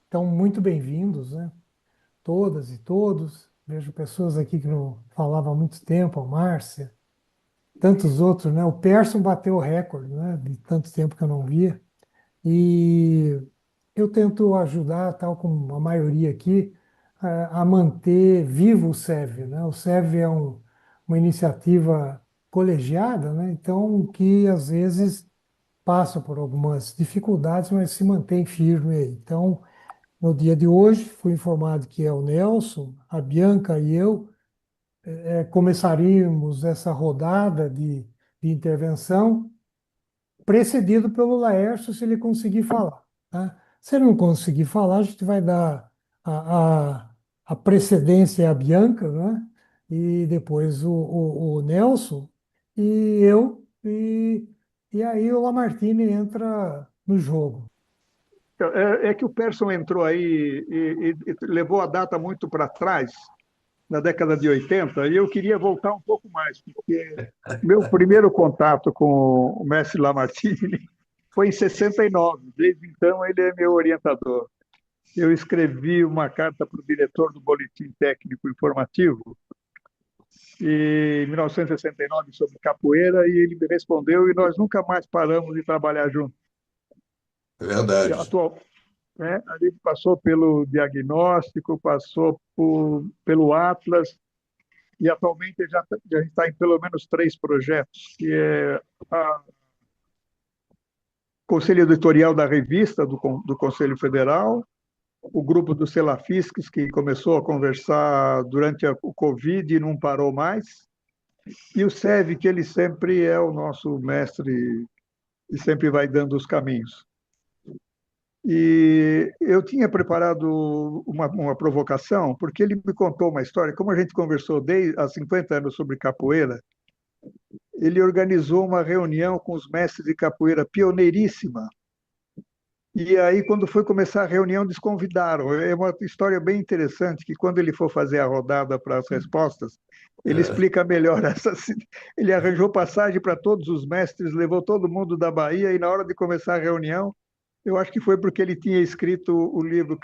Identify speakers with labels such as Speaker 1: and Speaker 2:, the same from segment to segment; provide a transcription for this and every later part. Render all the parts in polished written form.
Speaker 1: Então, muito bem-vindos, né? Todas e todos. Vejo pessoas aqui que não falavam há muito tempo, a Márcia, tantos outros, né? O Persson bateu o recorde, né? De tanto tempo que eu não via. E eu tento ajudar, tal como a maioria aqui, a manter vivo o SEV, né? O SEV é uma iniciativa colegiada, né? Então, que às vezes passa por algumas dificuldades, mas se mantém firme aí. Então, no dia de hoje, fui informado que é o Nelson, a Bianca e eu começaríamos essa rodada de intervenção, precedido pelo Laércio, se ele conseguir falar. Tá? Se ele não conseguir falar, a gente vai dar a precedência à Bianca, né? E depois o Nelson e eu, e aí o Lamartine entra no jogo.
Speaker 2: É que o Persson entrou aí e levou a data muito para trás, na década de 80, e eu queria voltar um pouco mais, porque meu primeiro contato com o mestre Lamartine foi em 69. Desde então, ele é meu orientador. Eu escrevi uma carta para o diretor do Boletim Técnico Informativo, em 1969, sobre capoeira, e ele me respondeu, e nós nunca mais paramos de trabalhar juntos.
Speaker 3: É
Speaker 2: E
Speaker 3: verdade.
Speaker 2: atual, né? A gente passou pelo diagnóstico, pelo Atlas, e atualmente já a gente está em pelo menos três projetos, que é o Conselho Editorial da Revista do Conselho Federal, o grupo dos Selafisques, que começou a conversar durante o Covid e não parou mais, e o SEV, que ele sempre é o nosso mestre e sempre vai dando os caminhos. E eu tinha preparado uma provocação, porque ele me contou uma história. Como a gente conversou há 50 anos sobre capoeira, ele organizou uma reunião com os mestres de capoeira pioneiríssima. E aí, quando foi começar a reunião, desconvidaram. É uma história bem interessante, que quando ele for fazer a rodada para as respostas, ele
Speaker 3: É,
Speaker 2: explica melhor essa. Ele arranjou passagem para todos os mestres, levou todo mundo da Bahia, e na hora de começar a reunião, eu acho que foi porque ele tinha escrito o livro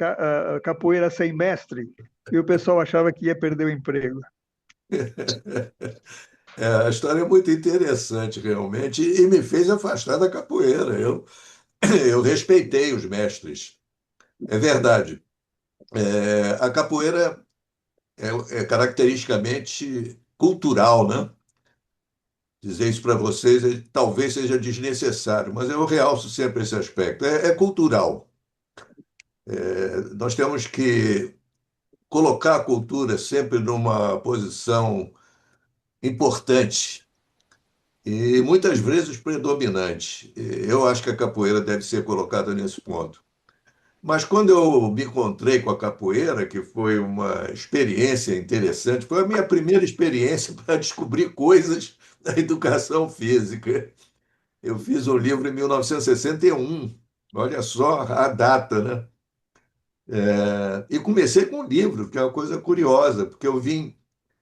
Speaker 2: Capoeira Sem Mestre, e o pessoal achava que ia perder o emprego.
Speaker 3: a história é muito interessante, realmente, e me fez afastar da capoeira. Eu respeitei os mestres. É verdade. A capoeira é caracteristicamente cultural, né? Dizer isso para vocês talvez seja desnecessário, mas eu realço sempre esse aspecto. É cultural. Nós temos que colocar a cultura sempre numa posição importante e muitas vezes predominante. Eu acho que a capoeira deve ser colocada nesse ponto. Mas quando eu me encontrei com a capoeira, que foi uma experiência interessante, foi a minha primeira experiência para descobrir coisas da educação física. Eu fiz um livro em 1961, olha só a data, né? E comecei com um livro, que é uma coisa curiosa, porque eu vim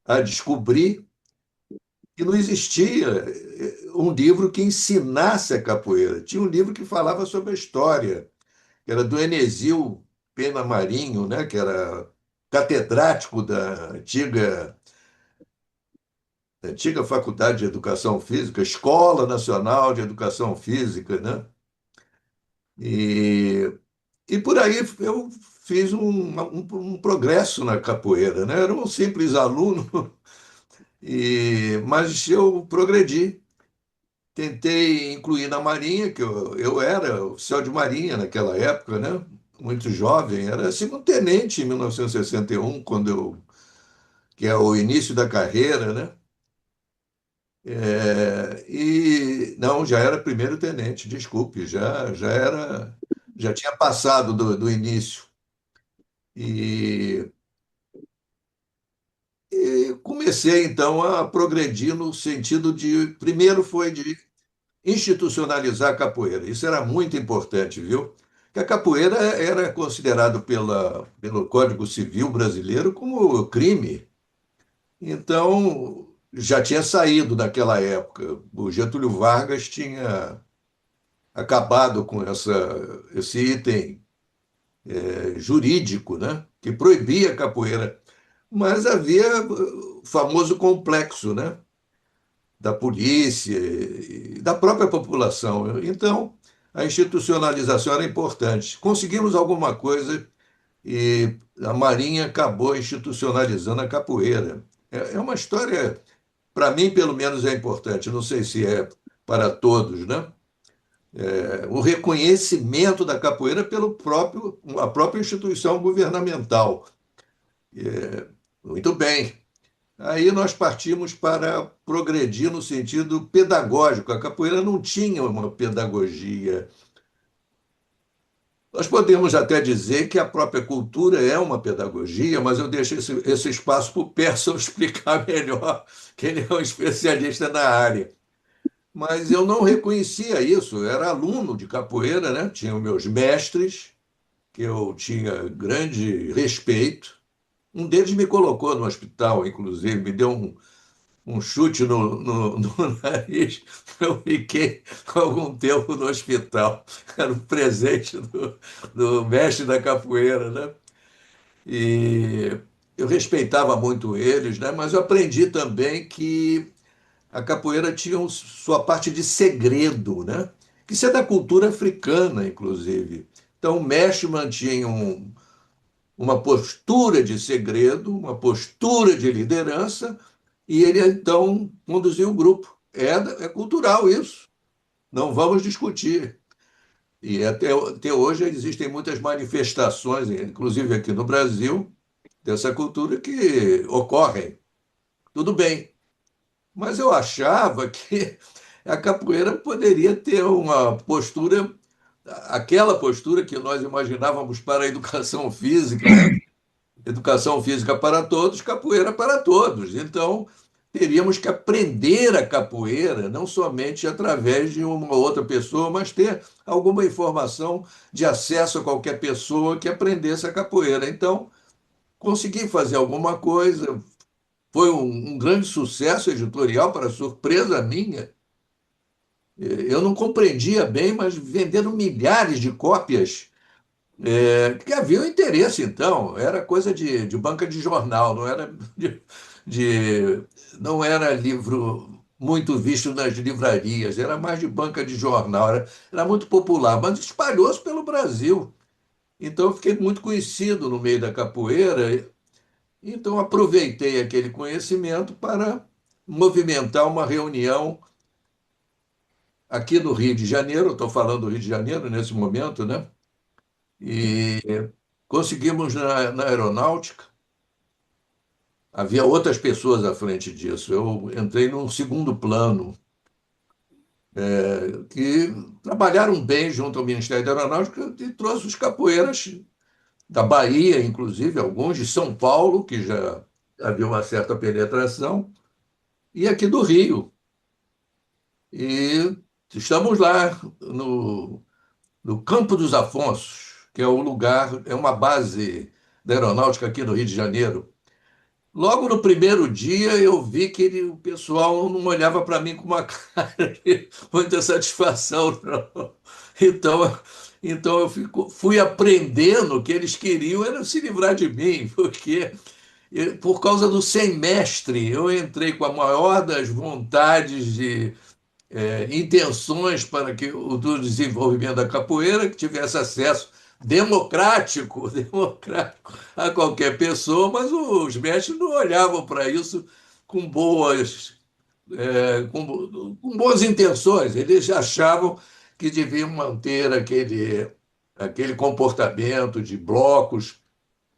Speaker 3: a descobrir que não existia um livro que ensinasse a capoeira. Tinha um livro que falava sobre a história, que era do Enesил Pena Marinho, né, que era catedrático da antiga Faculdade de Educação Física, Escola Nacional de Educação Física, né? E, e por aí eu fiz um progresso na capoeira, né? Era um simples aluno, mas eu progredi. Tentei incluir na Marinha, que eu era oficial de Marinha naquela época, né? Muito jovem, era segundo-tenente em 1961, que é o início da carreira, né? E não, já era primeiro-tenente, desculpe, já tinha passado do início. E, e comecei então a progredir no sentido primeiro foi de institucionalizar a capoeira. Isso era muito importante, viu? Que a capoeira era considerado pelo Código Civil brasileiro como crime. Então, já tinha saído naquela época. O Getúlio Vargas tinha acabado com esse item jurídico, né, que proibia a capoeira. Mas havia o famoso complexo, né, da polícia e da própria população. Então, a institucionalização era importante. Conseguimos alguma coisa e a Marinha acabou institucionalizando a capoeira. É uma história, para mim, pelo menos, é importante. Não sei se é para todos, né? O reconhecimento da capoeira pelo próprio, a própria instituição governamental. Muito bem. Aí nós partimos para progredir no sentido pedagógico. A capoeira não tinha uma pedagogia. Nós podemos até dizer que a própria cultura é uma pedagogia, mas eu deixo esse espaço para o Persson explicar melhor, que ele é um especialista na área. Mas eu não reconhecia isso. Eu era aluno de capoeira, né? Tinha os meus mestres, que eu tinha grande respeito. Um deles me colocou no hospital, inclusive, me deu um chute no nariz. Eu fiquei algum tempo no hospital. Era um presente do mestre da capoeira, né? E eu respeitava muito eles, né? Mas eu aprendi também que a capoeira tinha sua parte de segredo, né? Que isso é da cultura africana, inclusive. Então, o mestre mantinha uma postura de segredo, uma postura de liderança, e ele então conduziu o grupo. É cultural isso, não vamos discutir. E até hoje existem muitas manifestações, inclusive aqui no Brasil, dessa cultura que ocorrem. Tudo bem, mas eu achava que a capoeira poderia ter uma postura, aquela postura que nós imaginávamos para a educação física, né? Educação física para todos, capoeira para todos. Então, teríamos que aprender a capoeira, não somente através de uma outra pessoa, mas ter alguma informação de acesso a qualquer pessoa que aprendesse a capoeira. Então, consegui fazer alguma coisa. Foi um grande sucesso editorial, para surpresa minha. Eu não compreendia bem, mas vendendo milhares de cópias. Que havia um interesse, então, era coisa de banca de jornal, de- não era livro muito visto nas livrarias, era mais de banca de jornal, era muito popular, mas espalhou-se pelo Brasil. Então, eu fiquei muito conhecido no meio da capoeira, então aproveitei aquele conhecimento para movimentar uma reunião aqui no Rio de Janeiro, estou falando do Rio de Janeiro nesse momento, né? E conseguimos na aeronáutica. Havia outras pessoas à frente disso. Eu entrei num segundo plano, que trabalharam bem junto ao Ministério da Aeronáutica e trouxe os capoeiras da Bahia, inclusive, alguns de São Paulo, que já havia uma certa penetração, e aqui do Rio. E estamos lá no Campo dos Afonsos, que é o lugar, é uma base da aeronáutica aqui no Rio de Janeiro. Logo no primeiro dia eu vi que o pessoal não olhava para mim com uma cara de muita satisfação, não. Então, então fui aprendendo que eles queriam era se livrar de mim, porque por causa do sem mestre, eu entrei com a maior das vontades de intenções para que o do desenvolvimento da capoeira que tivesse acesso democrático, democrático a qualquer pessoa, mas os mestres não olhavam para isso com boas, com boas intenções. Eles achavam que deviam manter aquele comportamento de blocos,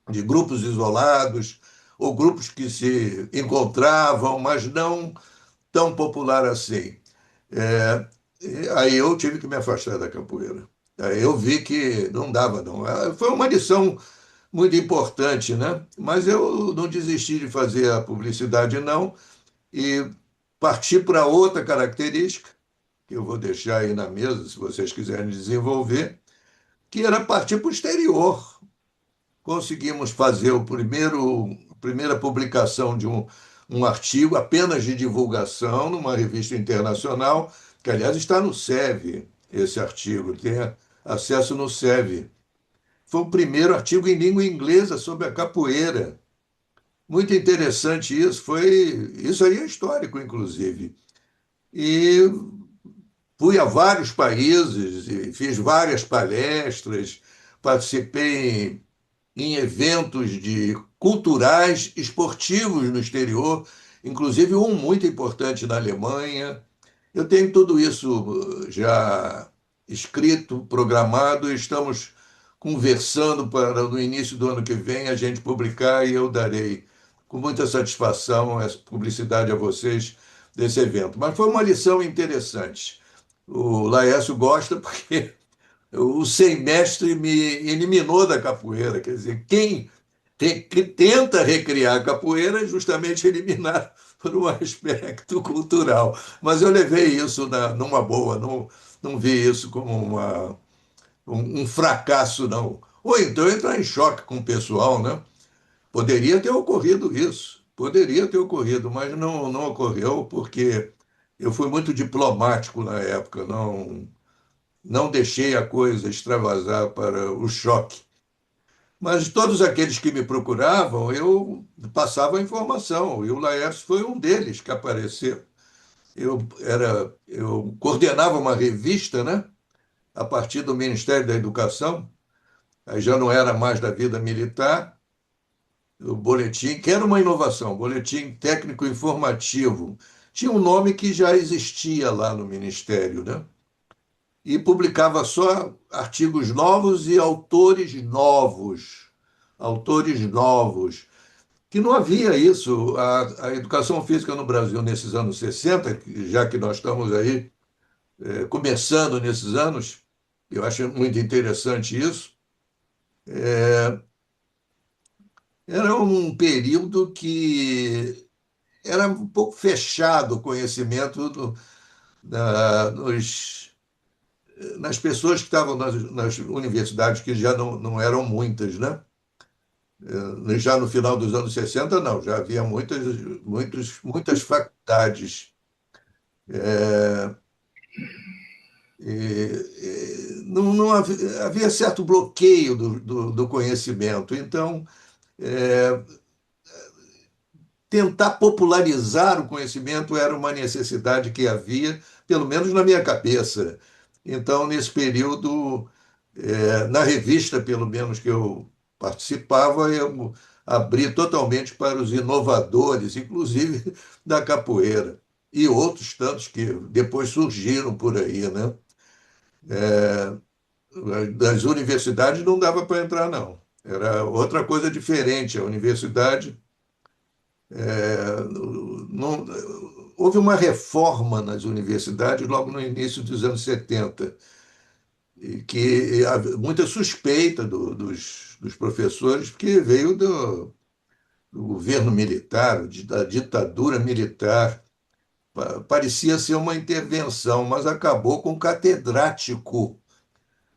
Speaker 3: de grupos isolados, ou grupos que se encontravam, mas não tão popular assim. É, aí eu tive que me afastar da capoeira. Aí eu vi que não dava, não. Foi uma lição muito importante, né? Mas eu não desisti de fazer a publicidade, não, e parti para outra característica, que eu vou deixar aí na mesa, se vocês quiserem desenvolver, que era partir para o exterior. Conseguimos fazer a primeira publicação de um artigo apenas de divulgação numa revista internacional, que, aliás, está no SEV, esse artigo, tem acesso no SEV. foi o primeiro artigo em língua inglesa sobre a capoeira. Muito interessante isso, isso aí é histórico, inclusive. E fui a vários países, e fiz várias palestras, participei em eventos culturais, esportivos no exterior, inclusive um muito importante na Alemanha. Eu tenho tudo isso já escrito, programado, e estamos conversando para no início do ano que vem a gente publicar e eu darei com muita satisfação essa publicidade a vocês desse evento. Mas foi uma lição interessante. O Laércio gosta porque o semestre me eliminou da capoeira. Quer dizer, que tenta recriar a capoeira é justamente eliminado por um aspecto cultural. Mas eu levei isso numa boa, não vi isso como um fracasso, não. Ou então entrar em choque com o pessoal, né? Poderia ter ocorrido isso, poderia ter ocorrido, mas não ocorreu porque eu fui muito diplomático na época, não deixei a coisa extravasar para o choque. Mas todos aqueles que me procuravam, eu passava a informação, e o Laércio foi um deles que apareceu. Eu coordenava uma revista, né, a partir do Ministério da Educação, aí já não era mais da vida militar, o boletim, que era uma inovação, Boletim Técnico Informativo. Tinha um nome que já existia lá no Ministério, né? E publicava só artigos novos e autores novos. Autores novos. Que não havia isso. A educação física no Brasil nesses anos 60, já que nós estamos aí começando nesses anos, eu acho muito interessante isso, era um período que era um pouco fechado o conhecimento nos, nas pessoas que estavam nas universidades, que já não eram muitas, né? Já no final dos anos 60 não, já havia muitas faculdades. Não havia certo bloqueio do conhecimento. Então, tentar popularizar o conhecimento era uma necessidade que havia, pelo menos na minha cabeça. Então, nesse período, na revista, pelo menos que eu participava, eu abri totalmente para os inovadores, inclusive da capoeira, e outros tantos que depois surgiram por aí, né? Das universidades não dava para entrar, não. Era outra coisa diferente. A universidade não, houve uma reforma nas universidades logo no início dos anos 70, e que havia muita suspeita dos professores, porque veio do governo militar, da ditadura militar. Parecia ser uma intervenção, mas acabou com um catedrático.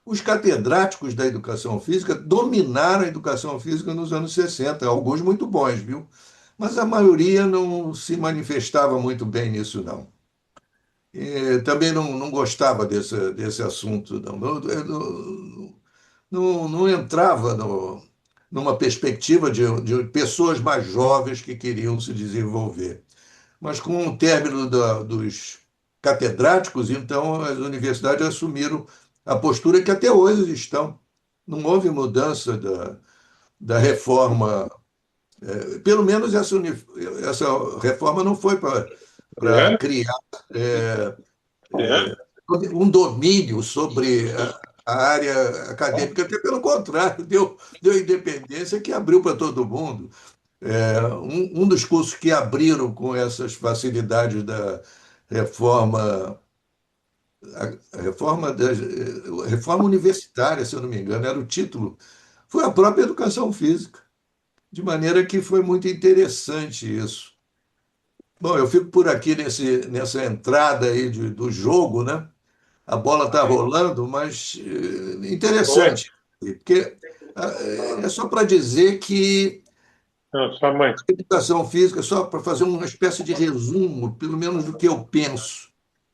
Speaker 3: Os catedráticos da educação física dominaram a educação física nos anos 60, alguns muito bons, viu? Mas a maioria não se manifestava muito bem nisso, não. E também não gostava desse assunto, não. Não entrava numa perspectiva de pessoas mais jovens que queriam se desenvolver. Mas com o término dos catedráticos, então as universidades assumiram a postura que até hoje estão. Não houve mudança da reforma. Pelo menos essa reforma não foi para
Speaker 4: É,
Speaker 3: criar
Speaker 4: é.
Speaker 3: um domínio sobre a área acadêmica, até pelo contrário, deu independência que abriu para todo mundo. Um dos cursos que abriram com essas facilidades da reforma, reforma universitária, se eu não me engano, era o título, foi a própria educação física, de maneira que foi muito interessante isso. Bom, eu fico por aqui nessa entrada aí do jogo, né? A bola está rolando, mas
Speaker 4: Oi,
Speaker 3: interessante, porque é só para dizer que
Speaker 4: não, sua mãe.
Speaker 3: educação física, só para fazer uma espécie de resumo, pelo menos do que eu penso.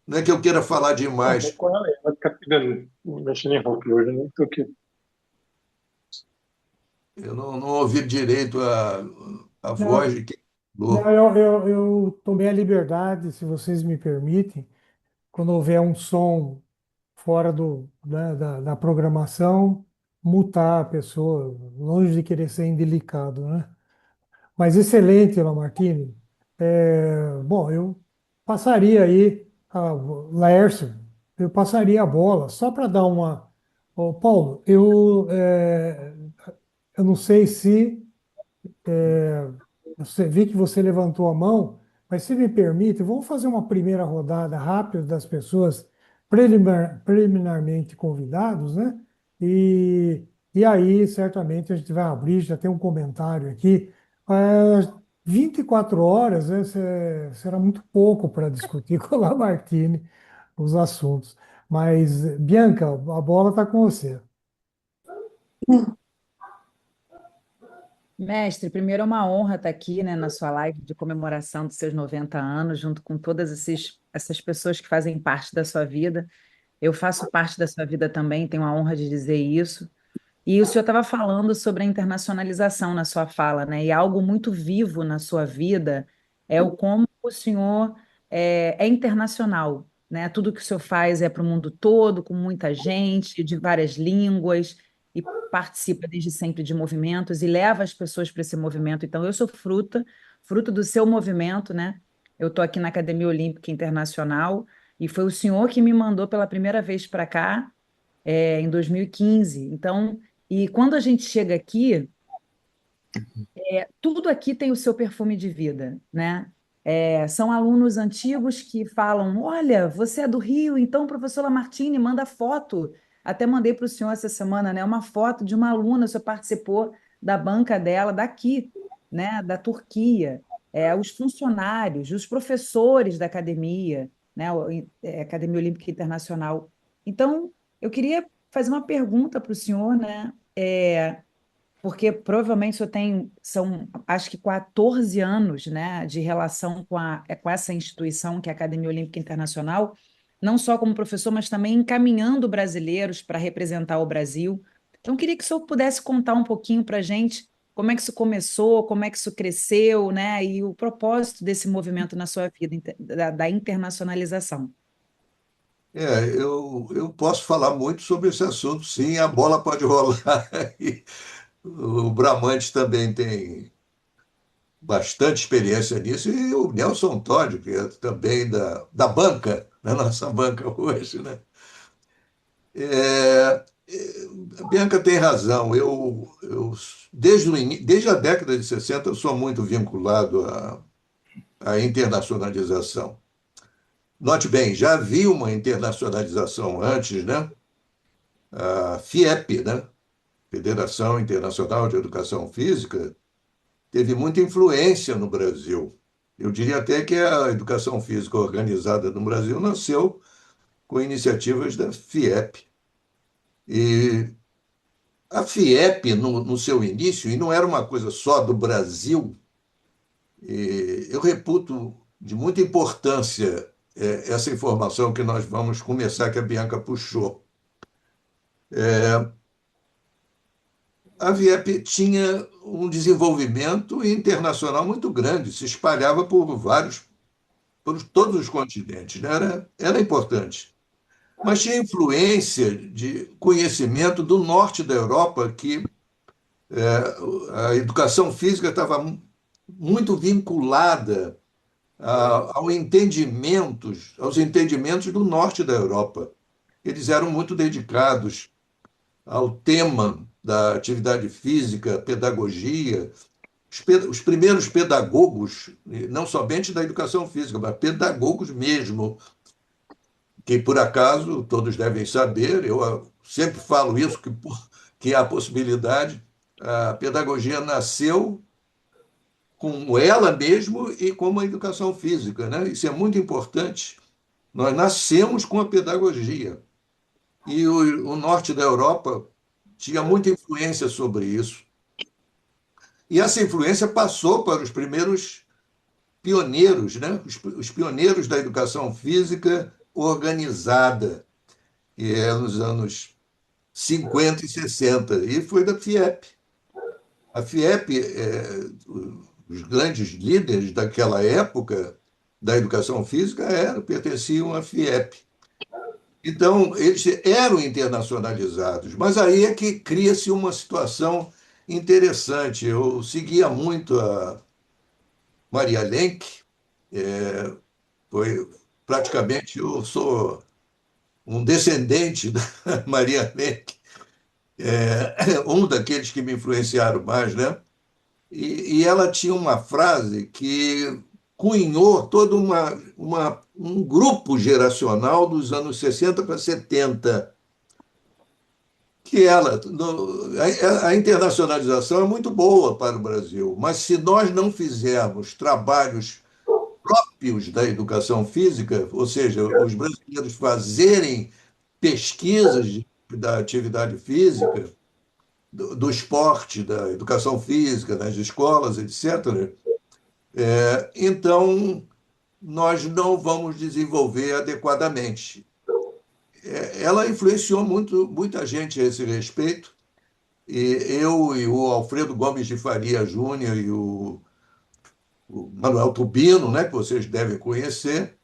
Speaker 3: Não é que eu queira falar
Speaker 4: Não, vou
Speaker 3: demais.
Speaker 4: com ela aí. Vai ficar pegando, mexendo em roupa hoje, né? Tô aqui.
Speaker 3: Eu não ouvi direito a voz
Speaker 1: Não,
Speaker 3: de quem
Speaker 1: não,
Speaker 3: falou.
Speaker 1: eu tomei a liberdade, se vocês me permitem, quando houver um som fora da programação, mutar a pessoa, longe de querer ser indelicado, né? Mas excelente, Lamartine. Bom, eu passaria aí, Laércio, eu passaria a bola, só para dar uma. Ô, Paulo, eu não sei se você vi que você levantou a mão, mas se me permite, vamos fazer uma primeira rodada rápida das pessoas preliminarmente convidados, né? E, e aí, certamente, a gente vai abrir, já tem um comentário aqui. É, 24 horas, né, será muito pouco para discutir com o Lamartine os assuntos. Mas, Bianca, a bola está com você.
Speaker 5: Mestre, primeiro é uma honra estar aqui, né, na sua live de comemoração dos seus 90 anos, junto com todas essas pessoas que fazem parte da sua vida. Eu faço parte da sua vida também, tenho a honra de dizer isso. E o senhor estava falando sobre a internacionalização na sua fala, né? E algo muito vivo na sua vida é o como o senhor é internacional, né? Tudo que o senhor faz é para o mundo todo, com muita gente, de várias línguas, e participa desde sempre de movimentos e leva as pessoas para esse movimento. Então, eu sou fruto do seu movimento, né? Eu estou aqui na Academia Olímpica Internacional e foi o senhor que me mandou pela primeira vez para cá, em 2015. Então, e quando a gente chega aqui, tudo aqui tem o seu perfume de vida, né? São alunos antigos que falam: Olha, você é do Rio, então, professora Martini, manda foto. Até mandei para o senhor essa semana, né? Uma foto de uma aluna, o senhor participou da banca dela daqui, né? Da Turquia. Os funcionários, os professores da academia, né? Academia Olímpica Internacional. Então, eu queria fazer uma pergunta para o senhor, né? Porque provavelmente o senhor tem, são acho que 14 anos, né, de relação com essa instituição que é a Academia Olímpica Internacional, não só como professor, mas também encaminhando brasileiros para representar o Brasil. Então, queria que o senhor pudesse contar um pouquinho para a gente como é que isso começou, como é que isso cresceu, né, e o propósito desse movimento na sua vida, da internacionalização.
Speaker 3: Eu posso falar muito sobre esse assunto, sim, a bola pode rolar. E o Bramante também tem bastante experiência nisso, e o Nelson Todd, que é também da banca, da nossa banca hoje, né? A Bianca tem razão. Desde a década de 60, eu sou muito vinculado à internacionalização. Note bem, já havia uma internacionalização antes, né? A FIEP, né? Federação Internacional de Educação Física, teve muita influência no Brasil. Eu diria até que a educação física organizada no Brasil nasceu com iniciativas da FIEP. E a FIEP, no seu início, e não era uma coisa só do Brasil, eu reputo de muita importância essa informação que nós vamos começar, que a Bianca puxou. A FIEP tinha um desenvolvimento internacional muito grande, se espalhava por todos os continentes, né? Era importante. Mas tinha influência de conhecimento do norte da Europa, que a educação física estava muito vinculada aos entendimentos do norte da Europa. Eles eram muito dedicados ao tema da atividade física, pedagogia. Os primeiros pedagogos, não somente da educação física, mas pedagogos mesmo, que por acaso todos devem saber, eu sempre falo isso, que há a possibilidade, a pedagogia nasceu com ela mesmo e como a educação física, né? Isso é muito importante. Nós nascemos com a pedagogia e o norte da Europa tinha muita influência sobre isso. E essa influência passou para os primeiros pioneiros, né? Os pioneiros da educação física organizada, que é nos anos 50 e 60, e foi da FIEP. A FIEP, os grandes líderes daquela época da educação física pertenciam à FIEP. Então, eles eram internacionalizados, mas aí é que cria-se uma situação interessante. Eu seguia muito a Maria Lenk, foi praticamente eu sou um descendente da Maria Lenk, um daqueles que me influenciaram mais, né? E ela tinha uma frase que cunhou todo um grupo geracional dos anos 60 para 70, que a internacionalização é muito boa para o Brasil, mas se nós não fizermos trabalhos próprios da educação física, ou seja, os brasileiros fazerem pesquisas da atividade física, do esporte, da educação física, nas escolas, etc., então nós não vamos desenvolver adequadamente. Ela influenciou muita gente a esse respeito, e eu e o Alfredo Gomes de Faria Júnior e o Manuel Tubino, né, que vocês devem conhecer,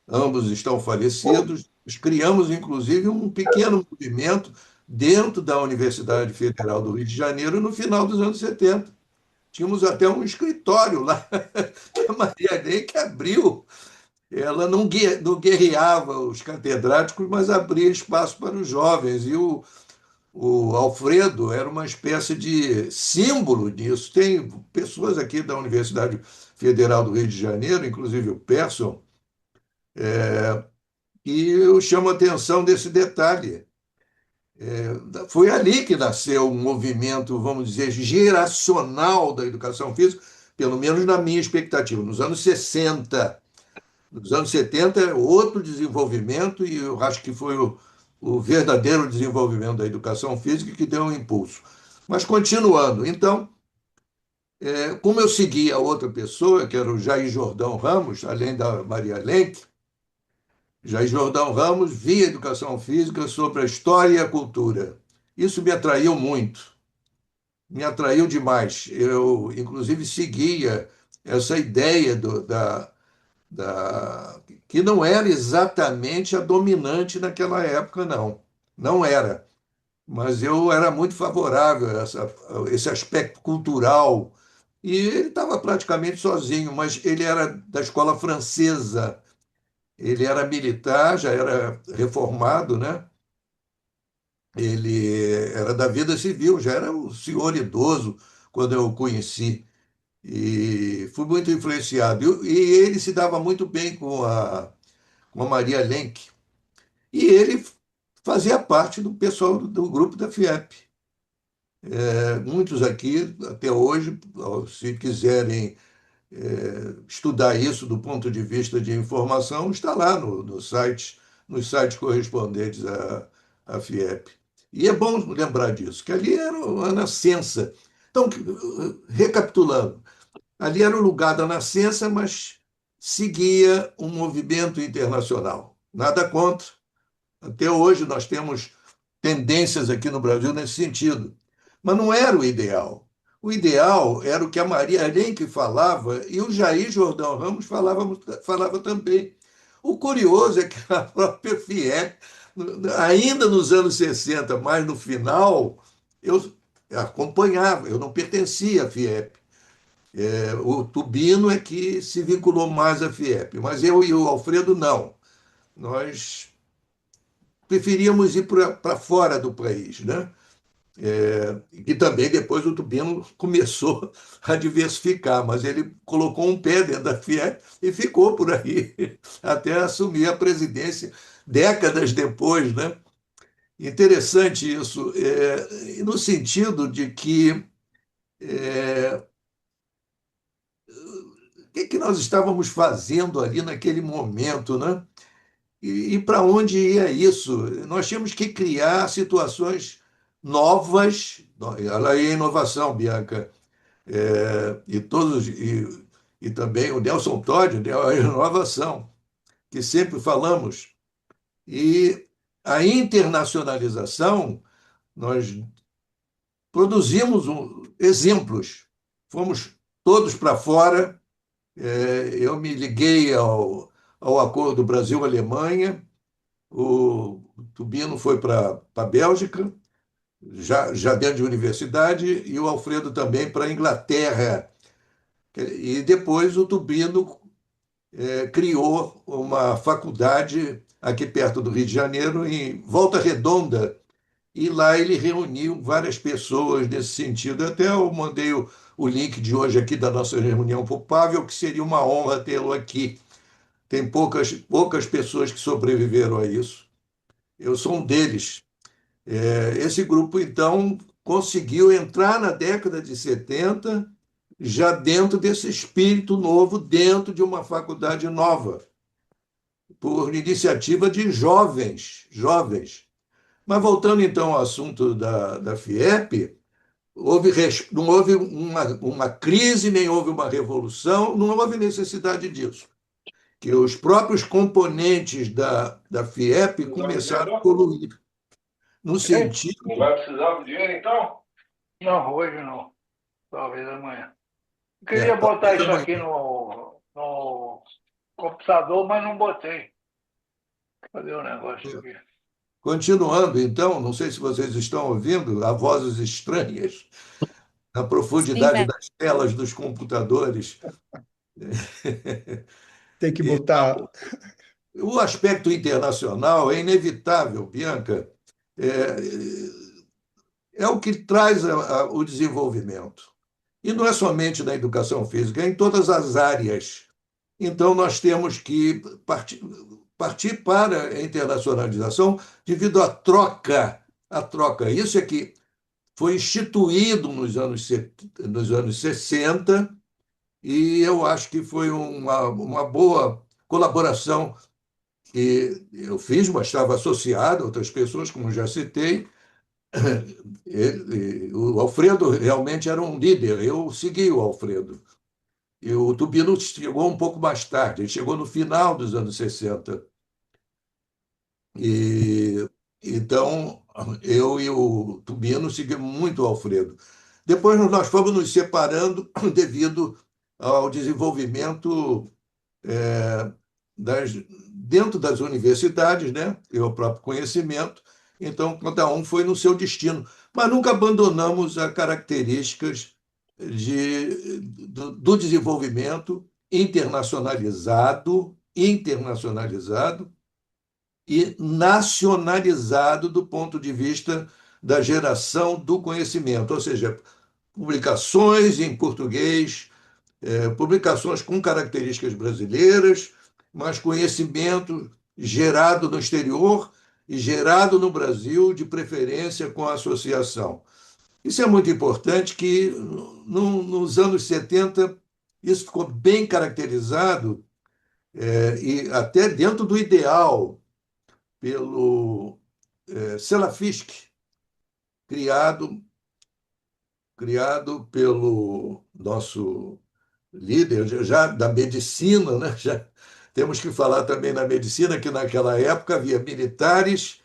Speaker 3: ambos estão falecidos. Nós criamos, inclusive, um pequeno movimento dentro da Universidade Federal do Rio de Janeiro no final dos anos 70. Tínhamos até um escritório lá, que a Maria Lenk abriu. Ela não guerreava os catedráticos, mas abria espaço para os jovens. E o Alfredo era uma espécie de símbolo disso. Tem pessoas aqui da Universidade Federal do Rio de Janeiro, inclusive o Persson, e eu chamo a atenção desse detalhe. Foi ali que nasceu um movimento, vamos dizer, geracional da educação física, pelo menos na minha expectativa. Nos anos 60, nos anos 70 é outro desenvolvimento, e eu acho que foi o verdadeiro desenvolvimento da educação física que deu um impulso. Mas continuando, então, como eu seguia outra pessoa, que era o Jair Jordão Ramos, além da Maria Lenk, Jair Jordão Ramos via educação física sobre a história e a cultura. Isso me atraiu muito, me atraiu demais. Eu, inclusive, seguia essa ideia que não era exatamente a dominante naquela época, não. Não era. Mas eu era muito favorável a esse aspecto cultural. E ele estava praticamente sozinho, mas ele era da escola francesa. Ele era militar, já era reformado, né? Ele era da vida civil, já era um senhor idoso quando eu o conheci. E fui muito influenciado. E ele se dava muito bem com a Maria Lenk. E ele fazia parte do pessoal do grupo da FIEP. Muitos aqui, até hoje, se quiserem estudar isso do ponto de vista de informação, está lá no site, nos sites correspondentes à FIEP. E é bom lembrar disso, que ali era a nascença. Então, recapitulando, ali era o lugar da nascença, mas seguia um movimento internacional. Nada contra. Até hoje nós temos tendências aqui no Brasil nesse sentido. Mas não era o ideal. O ideal era o que a Maria Lenk falava e o Jair Jordão Ramos falava também. O curioso é que a própria FIEP, ainda nos anos 60, mais no final, eu acompanhava, eu não pertencia à FIEP. O Tubino é que se vinculou mais à FIEP, mas eu e o Alfredo não. Nós preferíamos ir para fora do país, né? E também depois o Tubino começou a diversificar, mas ele colocou um pé dentro da FIEP e ficou por aí, até assumir a presidência décadas depois, né? Interessante isso, no sentido de que o que nós estávamos fazendo ali naquele momento, né? E para onde ia isso? Nós tínhamos que criar situações novas, ela é inovação, Bianca, e também o Nelson Toddy, né, a inovação, que sempre falamos. E a internacionalização, nós produzimos exemplos. Fomos todos para fora. Eu me liguei ao acordo Brasil-Alemanha. O Tubino foi para a Bélgica, já dentro de universidade, e o Alfredo também para a Inglaterra. E depois o Tubino criou uma faculdade aqui perto do Rio de Janeiro, em Volta Redonda, e lá ele reuniu várias pessoas nesse sentido. Até eu mandei o link de hoje aqui da nossa reunião para o Pavel, que seria uma honra tê-lo aqui. Tem poucas pessoas que sobreviveram a isso. Eu sou um deles. Esse grupo, então, conseguiu entrar na década de 70 já dentro desse espírito novo, dentro de uma faculdade nova, por iniciativa de jovens. Mas voltando então ao assunto da FIEP, não houve uma crise, nem houve uma revolução, não houve necessidade disso. Que os próprios componentes da FIEP começaram a evoluir, no sentido.
Speaker 6: Não vai precisar do dinheiro, então? Não, hoje não. Talvez amanhã. Eu queria botar isso aqui no computador, mas não botei. Cadê o negócio aqui?
Speaker 3: Continuando, então, não sei se vocês estão ouvindo, há vozes estranhas na profundidade das telas dos computadores.
Speaker 2: Tem que botar.
Speaker 3: O aspecto internacional é inevitável, Bianca, é o que traz o desenvolvimento. E não é somente na educação física, é em todas as áreas. Então, nós temos que partir para a internacionalização devido à troca. A troca. Isso é que foi instituído nos anos 60 e eu acho que foi uma boa colaboração que eu fiz, mas estava associado a outras pessoas, como já citei. O Alfredo realmente era um líder, eu segui o Alfredo. E o Tubino chegou um pouco mais tarde, ele chegou no final dos anos 60. E, então, eu e o Tubino seguimos muito o Alfredo. Depois nós fomos nos separando devido ao desenvolvimento dentro das universidades, né? E o próprio conhecimento. Então, cada um foi no seu destino. Mas nunca abandonamos as características do desenvolvimento internacionalizado e nacionalizado do ponto de vista da geração do conhecimento, ou seja, publicações em português, publicações com características brasileiras, mas conhecimento gerado no exterior e gerado no Brasil, de preferência com a associação. Isso é muito importante, que nos anos 70 isso ficou bem caracterizado, e até dentro do ideal, pelo Salafisky, criado pelo nosso líder já da medicina, né? Já temos que falar também na medicina, que naquela época havia militares,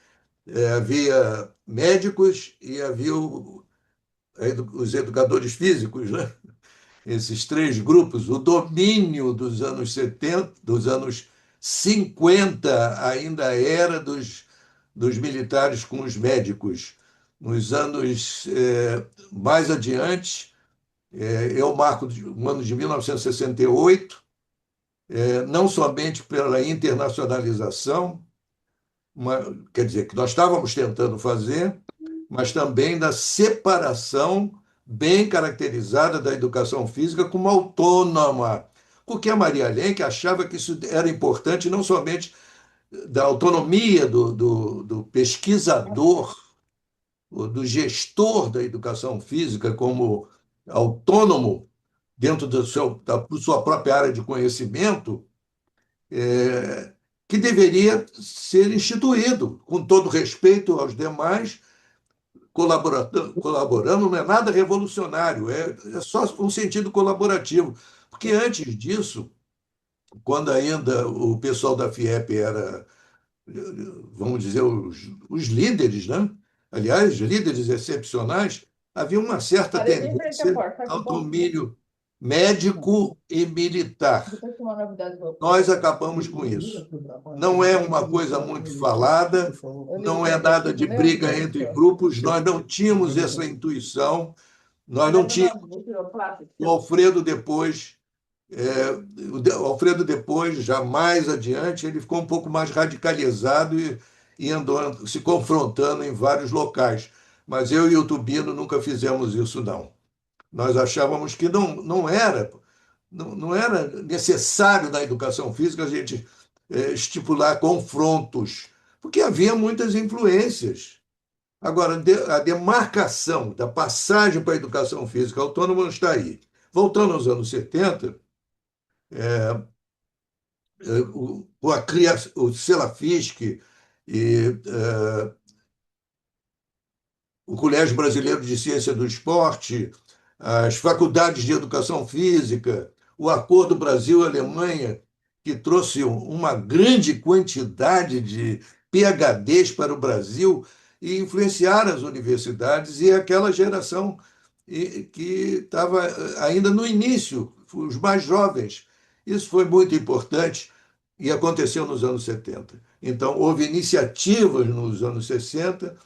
Speaker 3: havia médicos e havia os educadores físicos, né? Esses três grupos. O domínio dos anos 70, dos anos 50, ainda era dos militares com os médicos. Nos anos mais adiante, eu marco o ano de 1968, não somente pela internacionalização, quer dizer, que nós estávamos tentando fazer, mas também da separação bem caracterizada da educação física como autônoma. Porque a Maria Lenk achava que isso era importante não somente da autonomia do pesquisador, do gestor da educação física como autônomo dentro da sua própria área de conhecimento, que deveria ser instituído, com todo respeito aos demais, colaborando, não é nada revolucionário, é só um sentido colaborativo. Porque antes disso, quando ainda o pessoal da FIEP era, vamos dizer, os líderes, né? Aliás, líderes excepcionais, havia uma certa
Speaker 7: Parei bem em frente à
Speaker 3: tendência
Speaker 7: porta. Faz um
Speaker 3: ao
Speaker 7: bom
Speaker 3: domínio médico e militar.
Speaker 7: Depois tem uma novidade boa.
Speaker 3: Nós acabamos com isso. Não é uma coisa muito falada, não é nada de briga entre grupos, nós não tínhamos essa intuição, nós não tínhamos. O Alfredo depois, o Alfredo depois, já mais adiante, ele ficou um pouco mais radicalizado e andou se confrontando em vários locais. Mas eu e o Tubino nunca fizemos isso, não. Nós achávamos que não era necessário na educação física a gente estipular confrontos, porque havia muitas influências. Agora, a demarcação da passagem para a educação física autônoma não está aí. Voltando aos anos 70, o Selafisc e o Colégio Brasileiro de Ciência do Esporte, as faculdades de educação física, o Acordo Brasil-Alemanha, que trouxe uma grande quantidade de PhDs para o Brasil e influenciaram as universidades e aquela geração que estava ainda no início, os mais jovens. Isso foi muito importante e aconteceu nos anos 70. Então, houve iniciativas nos anos 60,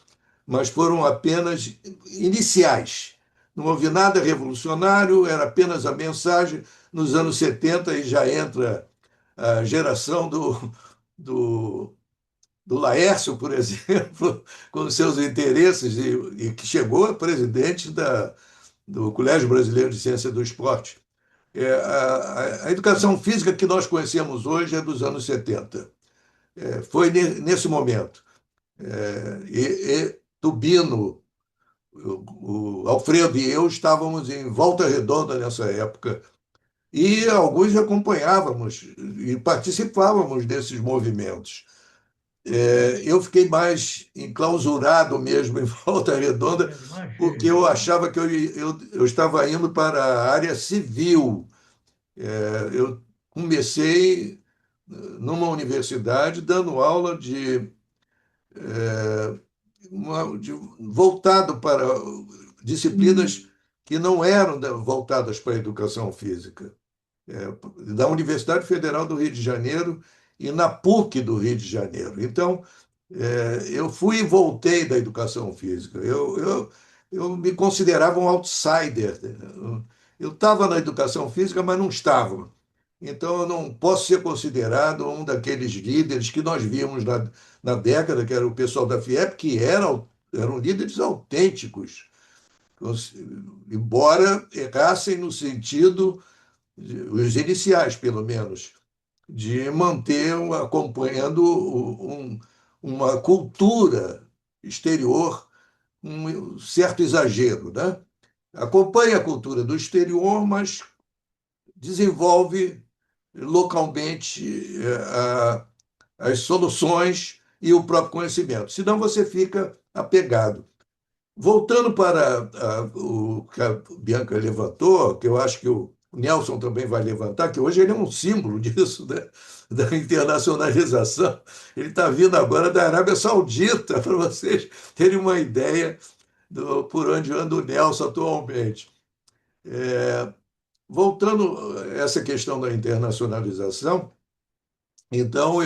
Speaker 3: mas foram apenas iniciais. Não houve nada revolucionário, era apenas a mensagem. Nos anos 70 e já entra a geração do Laércio, por exemplo, com seus interesses, e que chegou a presidente do Colégio Brasileiro de Ciência do Esporte. A educação física que nós conhecemos hoje é dos anos 70. Foi nesse momento. E Tubino, o Alfredo e eu estávamos em Volta Redonda nessa época e alguns acompanhávamos e participávamos desses movimentos. Eu fiquei mais enclausurado mesmo em Volta Redonda porque eu achava que eu estava indo para a área civil. Eu comecei numa universidade dando aula voltado para disciplinas que não eram voltadas para a educação física, da Universidade Federal do Rio de Janeiro e na PUC do Rio de Janeiro. Então, eu fui e voltei da educação física. Eu me considerava um outsider. Eu estava na educação física, mas não estava. Então, eu não posso ser considerado um daqueles líderes que nós víamos na década, que era o pessoal da FIEP, que eram líderes autênticos, embora errassem no sentido, os iniciais, pelo menos, de manter, acompanhando uma cultura exterior, um certo exagero, né? Acompanha a cultura do exterior, mas desenvolve localmente as soluções e o próprio conhecimento. Senão você fica apegado. Voltando para o que a Bianca levantou, que eu acho que o Nelson também vai levantar, que hoje ele é um símbolo disso, né? Da internacionalização. Ele está vindo agora da Arábia Saudita, para vocês terem uma ideia por onde anda o Nelson atualmente. Voltando a essa questão da internacionalização, então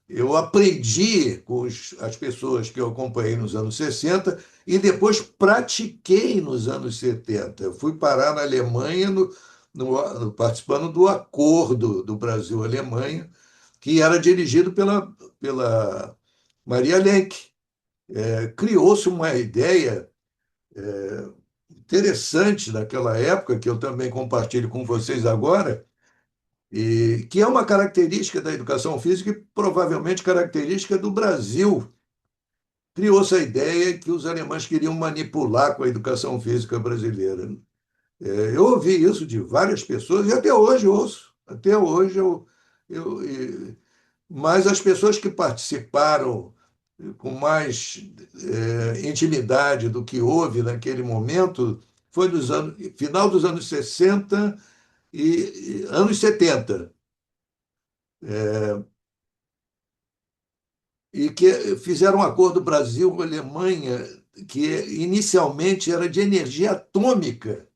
Speaker 3: eu aprendi com as pessoas que eu acompanhei nos anos 60 e depois pratiquei nos anos 70. Eu fui parar na Alemanha participando do acordo do Brasil-Alemanha, que era dirigido pela Maria Lenk. Criou-se uma ideia interessante naquela época, que eu também compartilho com vocês agora, e que é uma característica da educação física e provavelmente característica do Brasil. Criou-se a ideia que os alemães queriam manipular com a educação física brasileira. Eu ouvi isso de várias pessoas e até hoje ouço. Até hoje mas as pessoas que participaram com mais intimidade do que houve naquele momento foi final dos anos 60 e anos 70. E que fizeram um acordo Brasil-Alemanha que inicialmente era de energia atômica.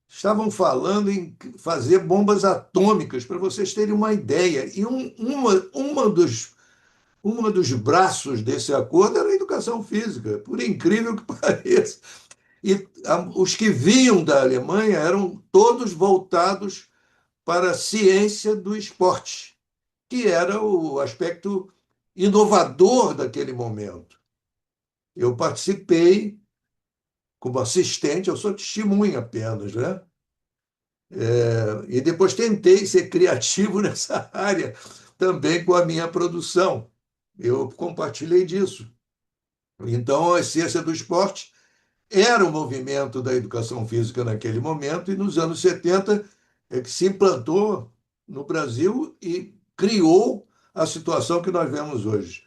Speaker 3: Estavam falando em fazer bombas atômicas, para vocês terem uma ideia. E uma dos braços desse acordo era a educação física, por incrível que pareça. E os que vinham da Alemanha eram todos voltados para a ciência do esporte, que era o aspecto inovador daquele momento. Eu participei como assistente, eu sou testemunha apenas, né? E depois tentei ser criativo nessa área também com a minha produção. Eu compartilhei disso. Então, a ciência do esporte era o movimento da educação física naquele momento, e nos anos 70 é que se implantou no Brasil e criou a situação que nós vemos hoje.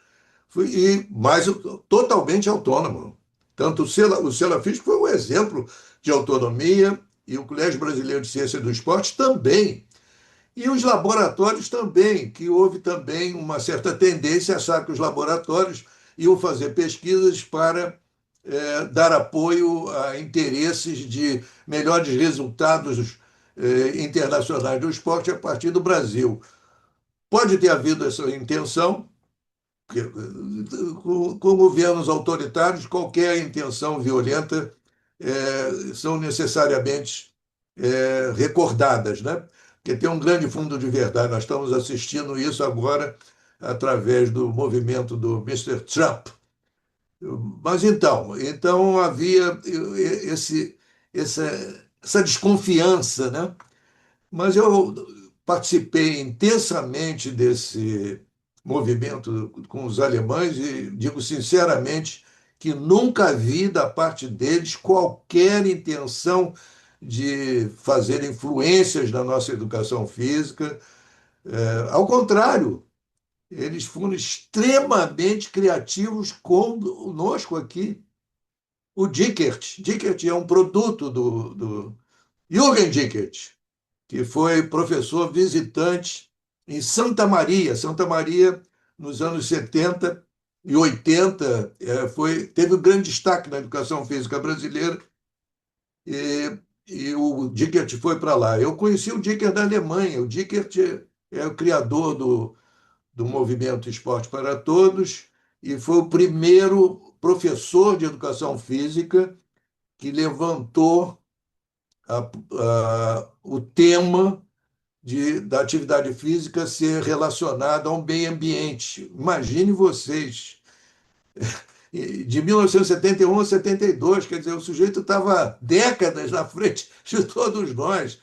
Speaker 3: Mas totalmente autônomo. Tanto o Sela Físico foi um exemplo de autonomia, e o Colégio Brasileiro de Ciência do Esporte também. E os laboratórios também, que houve também uma certa tendência a achar que os laboratórios iam fazer pesquisas para dar apoio a interesses de melhores resultados internacionais do esporte a partir do Brasil. Pode ter havido essa intenção, porque, com governos autoritários, qualquer intenção violenta são necessariamente recordadas, né? Porque tem um grande fundo de verdade. Nós estamos assistindo isso agora através do movimento do Mr. Trump. Mas então havia essa, essa desconfiança, né? Mas eu participei intensamente desse movimento com os alemães e digo sinceramente que nunca vi da parte deles qualquer intenção de fazer influências na nossa educação física. Ao contrário, eles foram extremamente criativos conosco aqui. O Dickert, Dickert é um produto do Jürgen Dickert, que foi professor visitante em Santa Maria, nos anos 70 e 80, teve um grande destaque na educação física brasileira, e o Dickert foi para lá. Eu conheci o Dickert da Alemanha. O Dickert é o criador do movimento Esporte para Todos e foi o primeiro professor de educação física que levantou o tema da atividade física ser relacionada ao meio ambiente. Imagine vocês, de 1971 a 72, quer dizer, o sujeito estava décadas na frente de todos nós,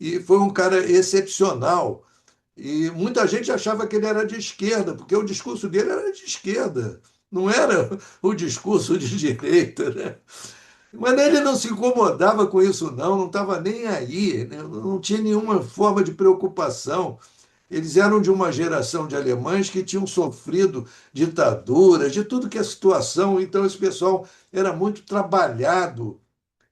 Speaker 3: e foi um cara excepcional. E muita gente achava que ele era de esquerda, porque o discurso dele era de esquerda, não era o discurso de direita, né? Mas ele não se incomodava com isso, não estava nem aí, né? Não tinha nenhuma forma de preocupação. Eles eram de uma geração de alemães que tinham sofrido ditaduras, de tudo que é situação, então esse pessoal era muito trabalhado,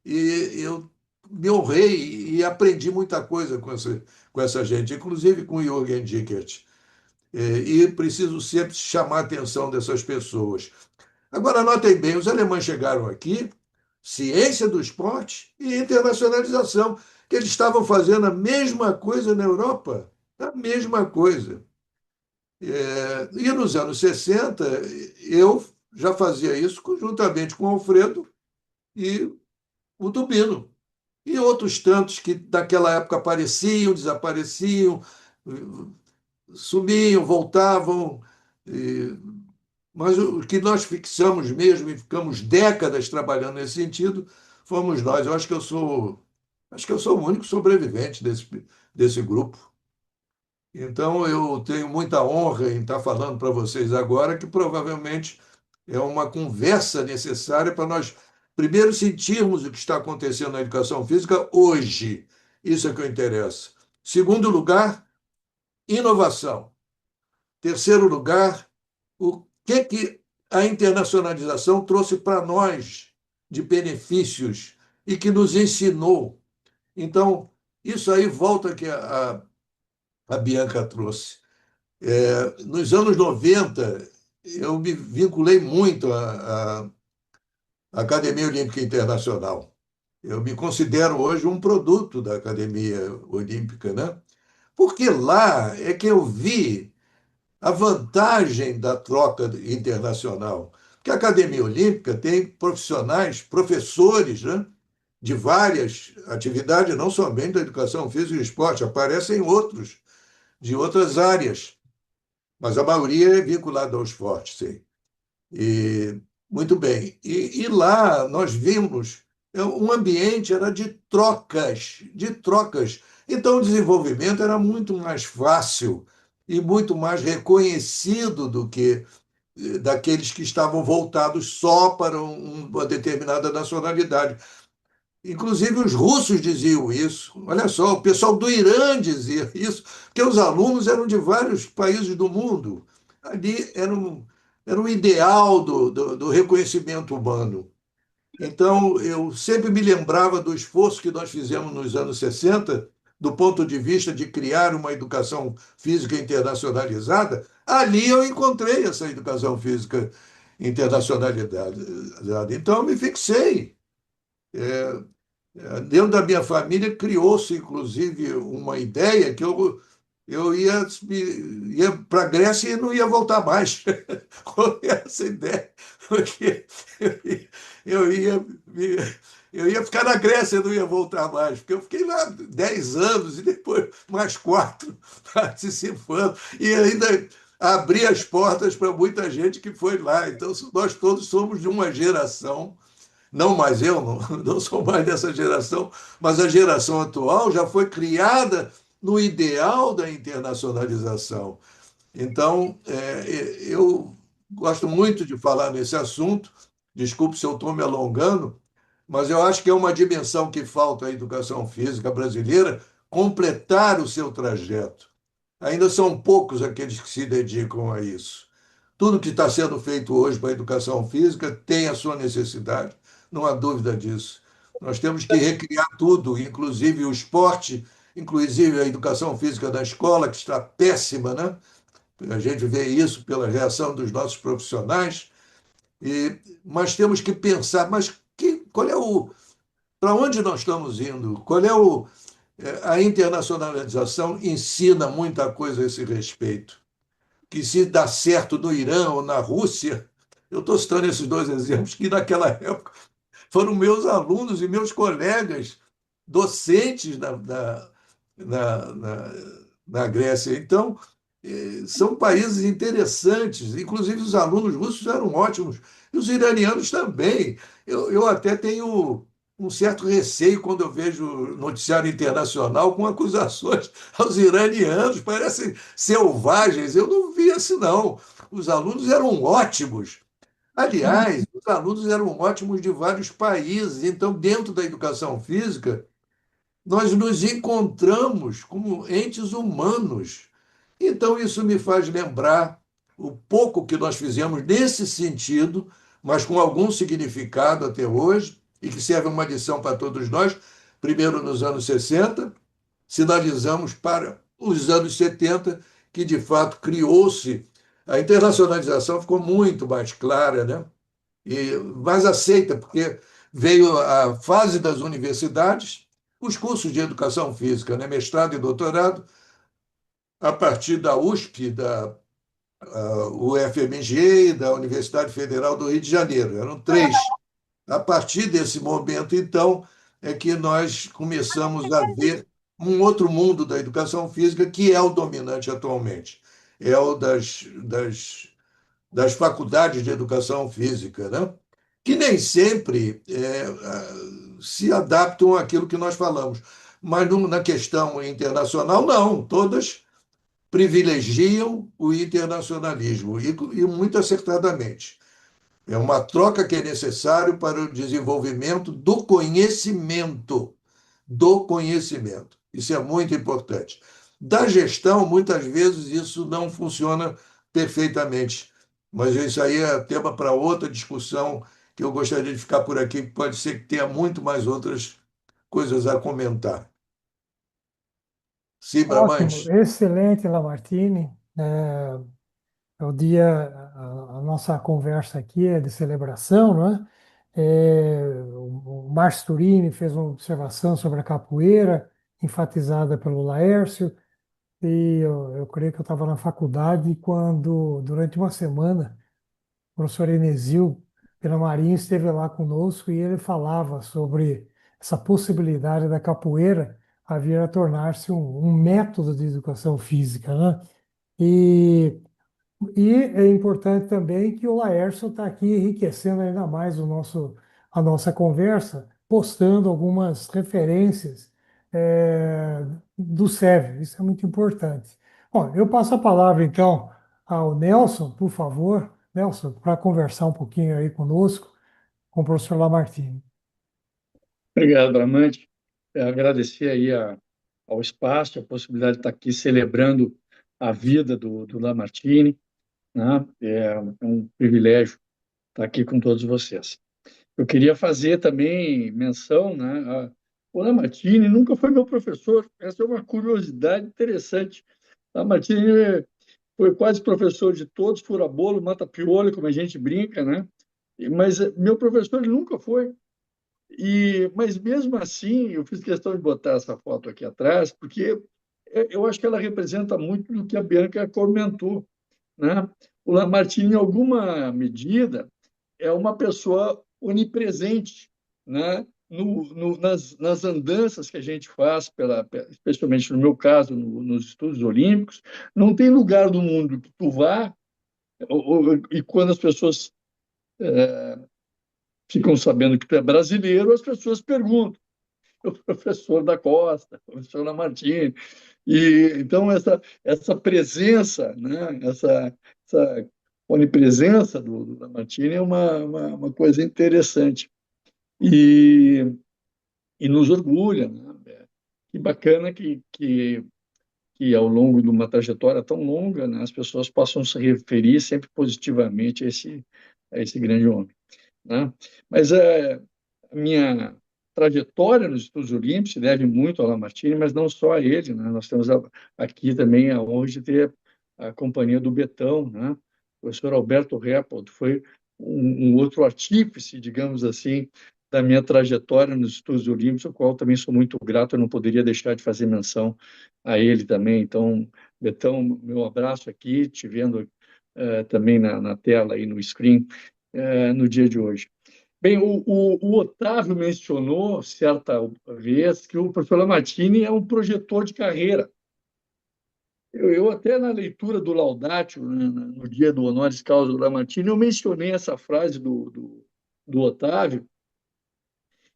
Speaker 3: e eu me honrei e aprendi muita coisa com essa gente, inclusive com o Jürgen Dickert. E preciso sempre chamar a atenção dessas pessoas. Agora, notem bem, os alemães chegaram aqui, ciência do esporte e internacionalização, que eles estavam fazendo a mesma coisa na Europa, a mesma coisa. E nos anos 60, eu já fazia isso conjuntamente com o Alfredo e o Dubino. E outros tantos que naquela época apareciam, desapareciam, sumiam, voltavam. Mas o que nós fixamos mesmo e ficamos décadas trabalhando nesse sentido fomos nós. Eu acho que eu sou o único sobrevivente desse grupo. Então eu tenho muita honra em estar falando para vocês agora, que provavelmente é uma conversa necessária para nós primeiro sentirmos o que está acontecendo na educação física hoje. Isso é que interessa. Segundo lugar, inovação. Terceiro lugar, o que a internacionalização trouxe para nós de benefícios e que nos ensinou. Então, isso aí volta que a Bianca trouxe. Nos anos 90, eu me vinculei muito a Academia Olímpica Internacional. Eu me considero hoje um produto da Academia Olímpica, né? Porque lá é que eu vi a vantagem da troca internacional. Porque a Academia Olímpica tem profissionais, professores, né, de várias atividades, não somente da educação física e esporte, aparecem outros, de outras áreas, mas a maioria é vinculada ao esporte, sim. E, muito bem. E lá nós vimos, um ambiente era de trocas, de trocas. Então o desenvolvimento era muito mais fácil e muito mais reconhecido do que daqueles que estavam voltados só para uma determinada nacionalidade. Inclusive os russos diziam isso. Olha só, o pessoal do Irã dizia isso, porque os alunos eram de vários países do mundo. Ali era um ideal do reconhecimento humano. Então, eu sempre me lembrava do esforço que nós fizemos nos anos 60, do ponto de vista de criar uma educação física internacionalizada. Ali eu encontrei essa educação física internacionalizada. Então, eu me fixei. Dentro da minha família criou-se, inclusive, uma ideia que eu ia para a Grécia e não ia voltar mais. Com essa ideia, porque eu ia, eu ia ficar na Grécia, eu não ia voltar mais, porque eu fiquei lá 10 anos e depois mais 4 participando, e ainda abri as portas para muita gente que foi lá. Então, nós todos somos de uma geração, não mais eu, não, não sou mais dessa geração, mas a geração atual já foi criada no ideal da internacionalização. Então, eu gosto muito de falar nesse assunto, desculpe se eu estou me alongando, mas eu acho que é uma dimensão que falta à educação física brasileira completar o seu trajeto. Ainda são poucos aqueles que se dedicam a isso. Tudo que está sendo feito hoje para a educação física tem a sua necessidade, não há dúvida disso. Nós temos que recriar tudo, inclusive o esporte, inclusive a educação física da escola, que está péssima, né? A gente vê isso pela reação dos nossos profissionais, mas temos que pensar, qual é para onde nós estamos indo? A internacionalização ensina muita coisa a esse respeito. Que se dá certo no Irã ou na Rússia, eu estou citando esses dois exemplos que naquela época foram meus alunos e meus colegas docentes na, na, na Grécia. Então, são países interessantes, inclusive os alunos russos eram ótimos, e os iranianos também. Eu até tenho um certo receio quando eu vejo noticiário internacional com acusações aos iranianos, parecem selvagens. Eu não vi assim, não. Os alunos eram ótimos. Aliás, os alunos eram ótimos de vários países. Então, dentro da educação física, nós nos encontramos como entes humanos. Então, isso me faz lembrar o pouco que nós fizemos nesse sentido, mas com algum significado até hoje, e que serve uma lição para todos nós. Primeiro, nos anos 60, sinalizamos para os anos 70, que de fato criou-se. A internacionalização ficou muito mais clara, né? E mais aceita, porque veio a fase das universidades, os cursos de educação física, né? Mestrado e doutorado, a partir da USP, da UFMG e da Universidade Federal do Rio de Janeiro. Eram três. A partir desse momento, então, é que nós começamos a ver um outro mundo da educação física que é o dominante atualmente. É o das faculdades de educação física, né? Que nem sempre se adaptam àquilo que nós falamos. Mas na questão internacional, não. Todas privilegiam o internacionalismo, e muito acertadamente. É uma troca que é necessário para o desenvolvimento do conhecimento. Do conhecimento. Isso é muito importante. Da gestão, muitas vezes, isso não funciona perfeitamente. Mas isso aí é tema para outra discussão que eu gostaria de ficar por aqui, que pode ser que tenha muito mais outras coisas a comentar. Sim,
Speaker 1: Ótimo,
Speaker 3: Bramante?
Speaker 1: excelente, Lamartine. É o dia, a nossa conversa aqui é de celebração, não é? O Márcio Turini fez uma observação sobre a capoeira, enfatizada pelo Laércio, e eu creio que eu estava na faculdade quando, durante uma semana, o professor Enesil Marinho esteve lá conosco e ele falava sobre essa possibilidade da capoeira a vir a tornar-se um método de educação física, né? E e é importante também que o Laércio está aqui enriquecendo ainda mais a nossa conversa, postando algumas referências do SEV. Isso é muito importante. Bom, eu passo a palavra então ao Nelson, por favor, Nelson, para conversar um pouquinho aí conosco, com o professor Lamartine.
Speaker 7: Obrigado, Bramante. Agradecer aí ao espaço, a possibilidade de estar aqui celebrando a vida do Lamartine, né? É um privilégio estar aqui com todos vocês. Eu queria fazer também menção, né? O Lamartine nunca foi meu professor. Essa é uma curiosidade interessante. Lamartine foi quase professor de todos, fura-bolo, mata-piolho, como a gente brinca, né? Mas meu professor ele nunca foi. Mas mesmo assim, eu fiz questão de botar essa foto aqui atrás, porque eu acho que ela representa muito do que a Bianca comentou, né? O Lamartine, em alguma medida, é uma pessoa onipresente, né? Nas andanças que a gente faz, especialmente no meu caso, nos estudos olímpicos, não tem lugar do mundo que tu vá, e quando as pessoas ficam sabendo que tu é brasileiro, as pessoas perguntam, o professor da Costa, o professor Lamartine. E, então, essa presença, né? Essa onipresença do Lamartine é uma coisa interessante e nos orgulha. Né? Que bacana que ao longo de uma trajetória tão longa, né, as pessoas possam se referir sempre positivamente a esse grande homem. Né? Mas a minha trajetória nos Estudos Olímpicos se deve muito ao Lamartine, mas não só a ele. Né? Nós temos aqui também a honra de ter a companhia do Betão, né? O professor Alberto Reppold foi um outro artífice, digamos assim, da minha trajetória nos Estudos Olímpicos, ao qual também sou muito grato, eu não poderia deixar de fazer menção a ele também. Então, Betão, meu abraço aqui, te vendo também na tela, aí no screen, no dia de hoje. Bem, o Otávio mencionou certa vez que o professor Lamartine é um projetor de carreira. Eu até na leitura do Laudatio, né, no dia do honoris causa do Lamartine, eu mencionei essa frase do Otávio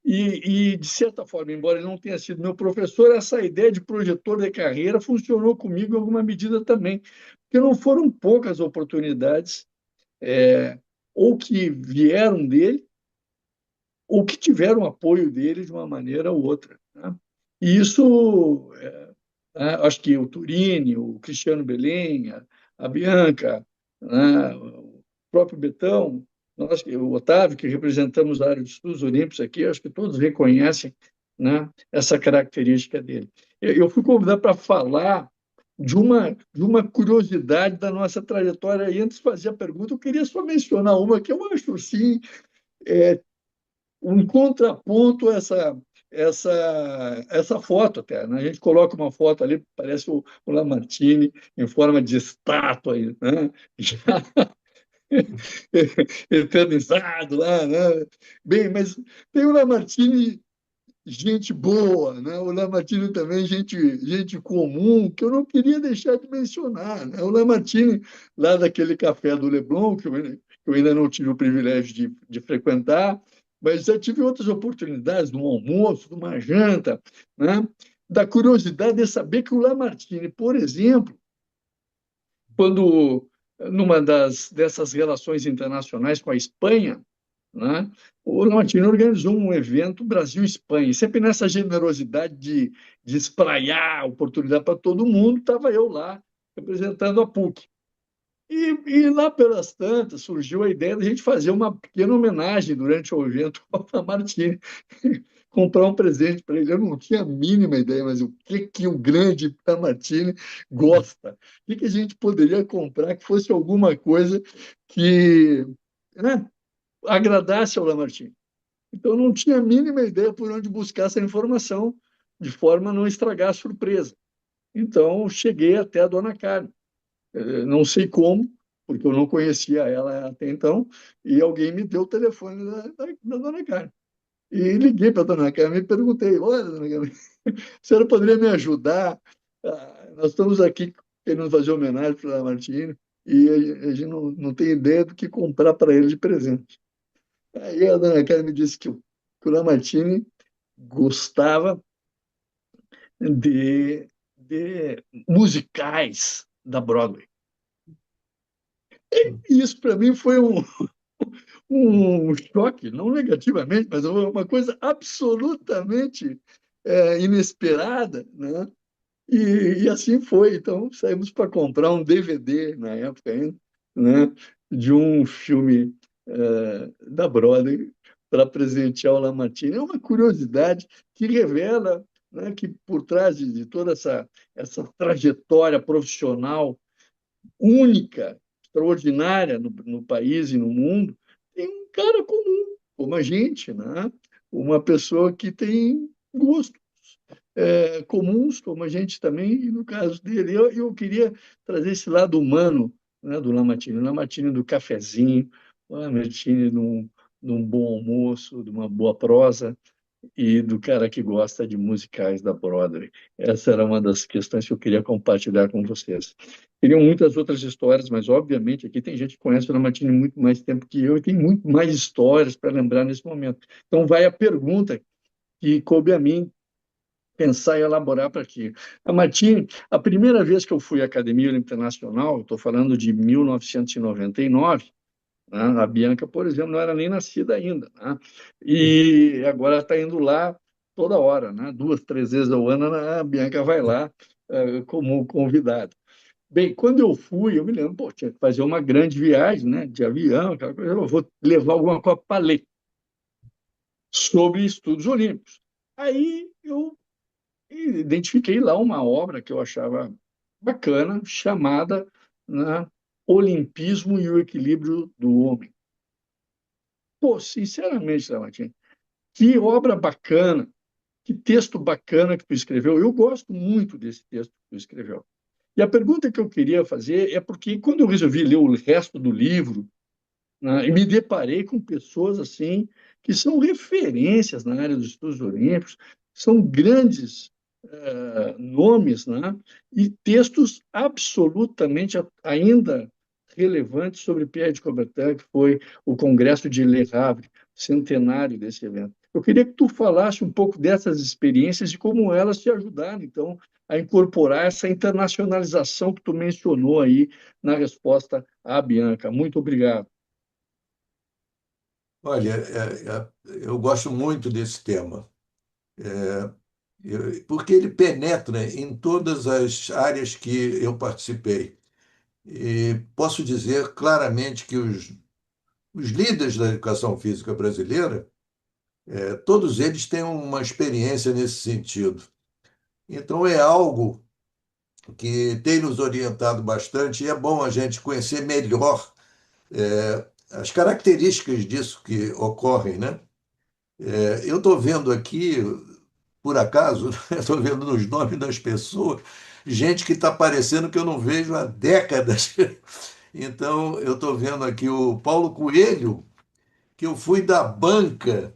Speaker 7: de certa forma, embora ele não tenha sido meu professor, essa ideia de projetor de carreira funcionou comigo em alguma medida também, porque não foram poucas oportunidades ou que vieram dele, ou que tiveram apoio dele de uma maneira ou outra. Né? E isso, acho que o Turini, o Cristiano Belém, a Bianca, né? O próprio Betão, nós, o Otávio, que representamos a área de estudos olímpicos aqui, acho que todos reconhecem, né, essa característica dele. Eu fui convidado para falar de uma curiosidade da nossa trajetória, e antes de fazer a pergunta, eu queria só mencionar uma que eu acho, sim, um contraponto a essa foto até. Né? A gente coloca uma foto ali, parece o Lamartine em forma de estátua, né? Já eternizado lá. Né? Bem, mas tem o Lamartine, gente boa, né? O Lamartine também, gente comum, que eu não queria deixar de mencionar. Né? O Lamartine, lá daquele café do Leblon, que eu ainda não tive o privilégio de frequentar, mas já tive outras oportunidades, de um almoço, de uma janta, né? Da curiosidade de saber que o Lamartine, por exemplo, quando numa dessas relações internacionais com a Espanha, né, o Lamartine organizou um evento Brasil-Espanha, sempre nessa generosidade de espraiar a oportunidade para todo mundo, estava eu lá representando a PUC. E lá pelas tantas surgiu a ideia de a gente fazer uma pequena homenagem durante o evento ao Lamartine, comprar um presente para ele. Eu não tinha a mínima ideia, mas o que o grande Lamartine gosta? O que a gente poderia comprar que fosse alguma coisa que, né, agradasse ao Lamartine? Então, eu não tinha a mínima ideia por onde buscar essa informação, de forma a não estragar a surpresa. Então, cheguei até a Dona Carmen. Não sei como, porque eu não conhecia ela até então, e alguém me deu o telefone da Dona Carmen. E liguei para a Dona Carmen e perguntei: olha, Dona Carmen, a senhora poderia me ajudar? Nós estamos aqui querendo fazer homenagem para o Lamartine e a gente não tem ideia do que comprar para ele de presente. Aí a Dona Carmen me disse que o Lamartine gostava de musicais da Broadway. E isso para mim foi um choque, não negativamente, mas uma coisa absolutamente inesperada, né? E assim foi. Então, saímos para comprar um DVD, na época ainda, né? De um filme da Broadway para presentear o Lamartine. É uma curiosidade que revela, né, que por trás de toda essa trajetória profissional única, extraordinária no país e no mundo, tem um cara comum, como a gente, né? Uma pessoa que tem gostos comuns, como a gente também, e no caso dele, eu queria trazer esse lado humano, né, do Lamartine, o Lamartine do cafezinho, o Lamartine de um bom almoço, de uma boa prosa, e do cara que gosta de musicais da Broadway. Essa era uma das questões que eu queria compartilhar com vocês. Teriam muitas outras histórias, mas obviamente aqui tem gente que conhece o Lamartine muito mais tempo que eu e tem muito mais histórias para lembrar nesse momento. Então vai a pergunta que coube a mim pensar e elaborar para aqui. Lamartine, a primeira vez que eu fui à Academia Olímpica Nacional, estou falando de 1999, né? A Bianca, por exemplo, não era nem nascida ainda, né? E agora está indo lá toda hora, né? 2, 3 vezes ao ano, a Bianca vai lá como convidada. Bem, quando eu fui, eu me lembro, pô, tinha que fazer uma grande viagem, né? De avião, aquela coisa, eu vou levar alguma coisa para ler sobre estudos olímpicos. Aí eu identifiquei lá uma obra que eu achava bacana, chamada, né, Olimpismo e o Equilíbrio do Homem. Pô, sinceramente, Lamartine, que obra bacana, que texto bacana que tu escreveu. Eu gosto muito desse texto que tu escreveu. E a pergunta que eu queria fazer é porque quando eu resolvi ler o resto do livro, né, e me deparei com pessoas assim que são referências na área dos estudos olímpicos, são grandes nomes, né, e textos absolutamente ainda relevantes sobre Pierre de Coubertin, que foi o Congresso de Le Havre, centenário desse evento. Eu queria que tu falasse um pouco dessas experiências e como elas te ajudaram, então, a incorporar essa internacionalização que tu mencionou aí na resposta à Bianca. Muito obrigado.
Speaker 3: Olha, eu gosto muito desse tema, porque ele penetra em todas as áreas que eu participei. E posso dizer claramente que os líderes da educação física brasileira, todos eles têm uma experiência nesse sentido. Então, é algo que tem nos orientado bastante e é bom a gente conhecer melhor as características disso que ocorrem, né? Eu estou vendo aqui, por acaso, estou vendo nos nomes das pessoas, gente que está parecendo que eu não vejo há décadas. Então, eu estou vendo aqui o Paulo Coelho, que eu fui da banca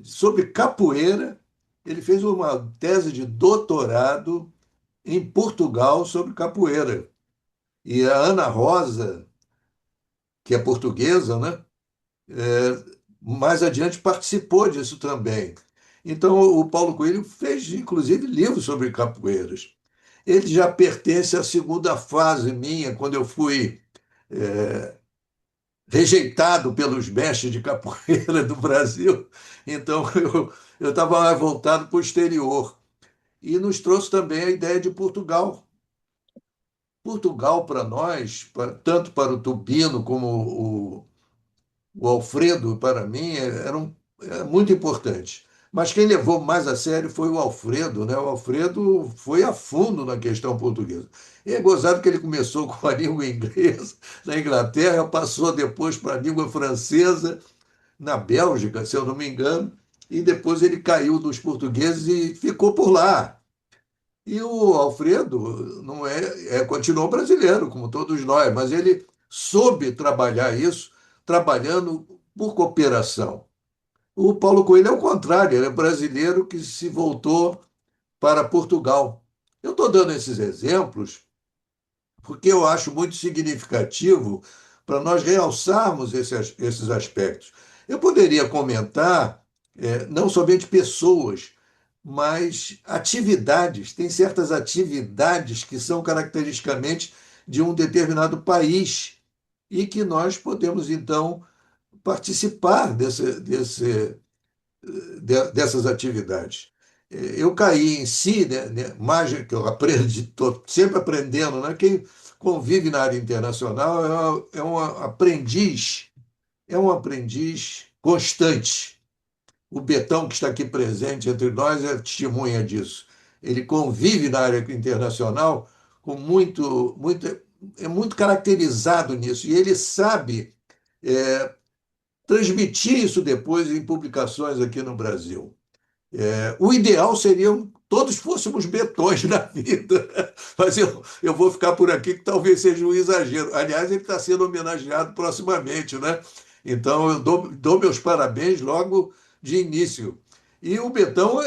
Speaker 3: sobre capoeira. Ele fez uma tese de doutorado em Portugal sobre capoeira. E a Ana Rosa, que é portuguesa, né? Mais adiante participou disso também. Então, o Paulo Coelho fez, inclusive, livros sobre capoeiras. Ele já pertence à segunda fase minha, quando eu fui rejeitado pelos mestres de capoeira do Brasil. Então, eu estava voltado para o exterior. E nos trouxe também a ideia de Portugal. Portugal, para nós, tanto para o Tubino como o Alfredo, para mim, era muito importante. Mas quem levou mais a sério foi o Alfredo, né? O Alfredo foi a fundo na questão portuguesa. E é gozado que ele começou com a língua inglesa na Inglaterra, passou depois para a língua francesa, na Bélgica, se eu não me engano, e depois ele caiu dos portugueses e ficou por lá. E o Alfredo não continuou brasileiro, como todos nós, mas ele soube trabalhar isso, trabalhando por cooperação. O Paulo Coelho é o contrário, ele é brasileiro que se voltou para Portugal. Eu estou dando esses exemplos porque eu acho muito significativo para nós realçarmos esses aspectos. Eu poderia comentar não somente pessoas, mas atividades. Tem certas atividades que são caracteristicamente de um determinado país e que nós podemos, então, participar dessas atividades. Eu caí em si, né, mágica que eu aprendi, estou sempre aprendendo, né? Quem convive na área internacional é um aprendiz constante. O Betão, que está aqui presente entre nós, é testemunha disso. Ele convive na área internacional com é muito caracterizado nisso, e ele sabe transmitir isso depois em publicações aqui no Brasil. O ideal seria todos fôssemos betões na vida, mas eu vou ficar por aqui que talvez seja um exagero. Aliás, ele está sendo homenageado proximamente, né? Então, eu dou meus parabéns logo de início. E o Betão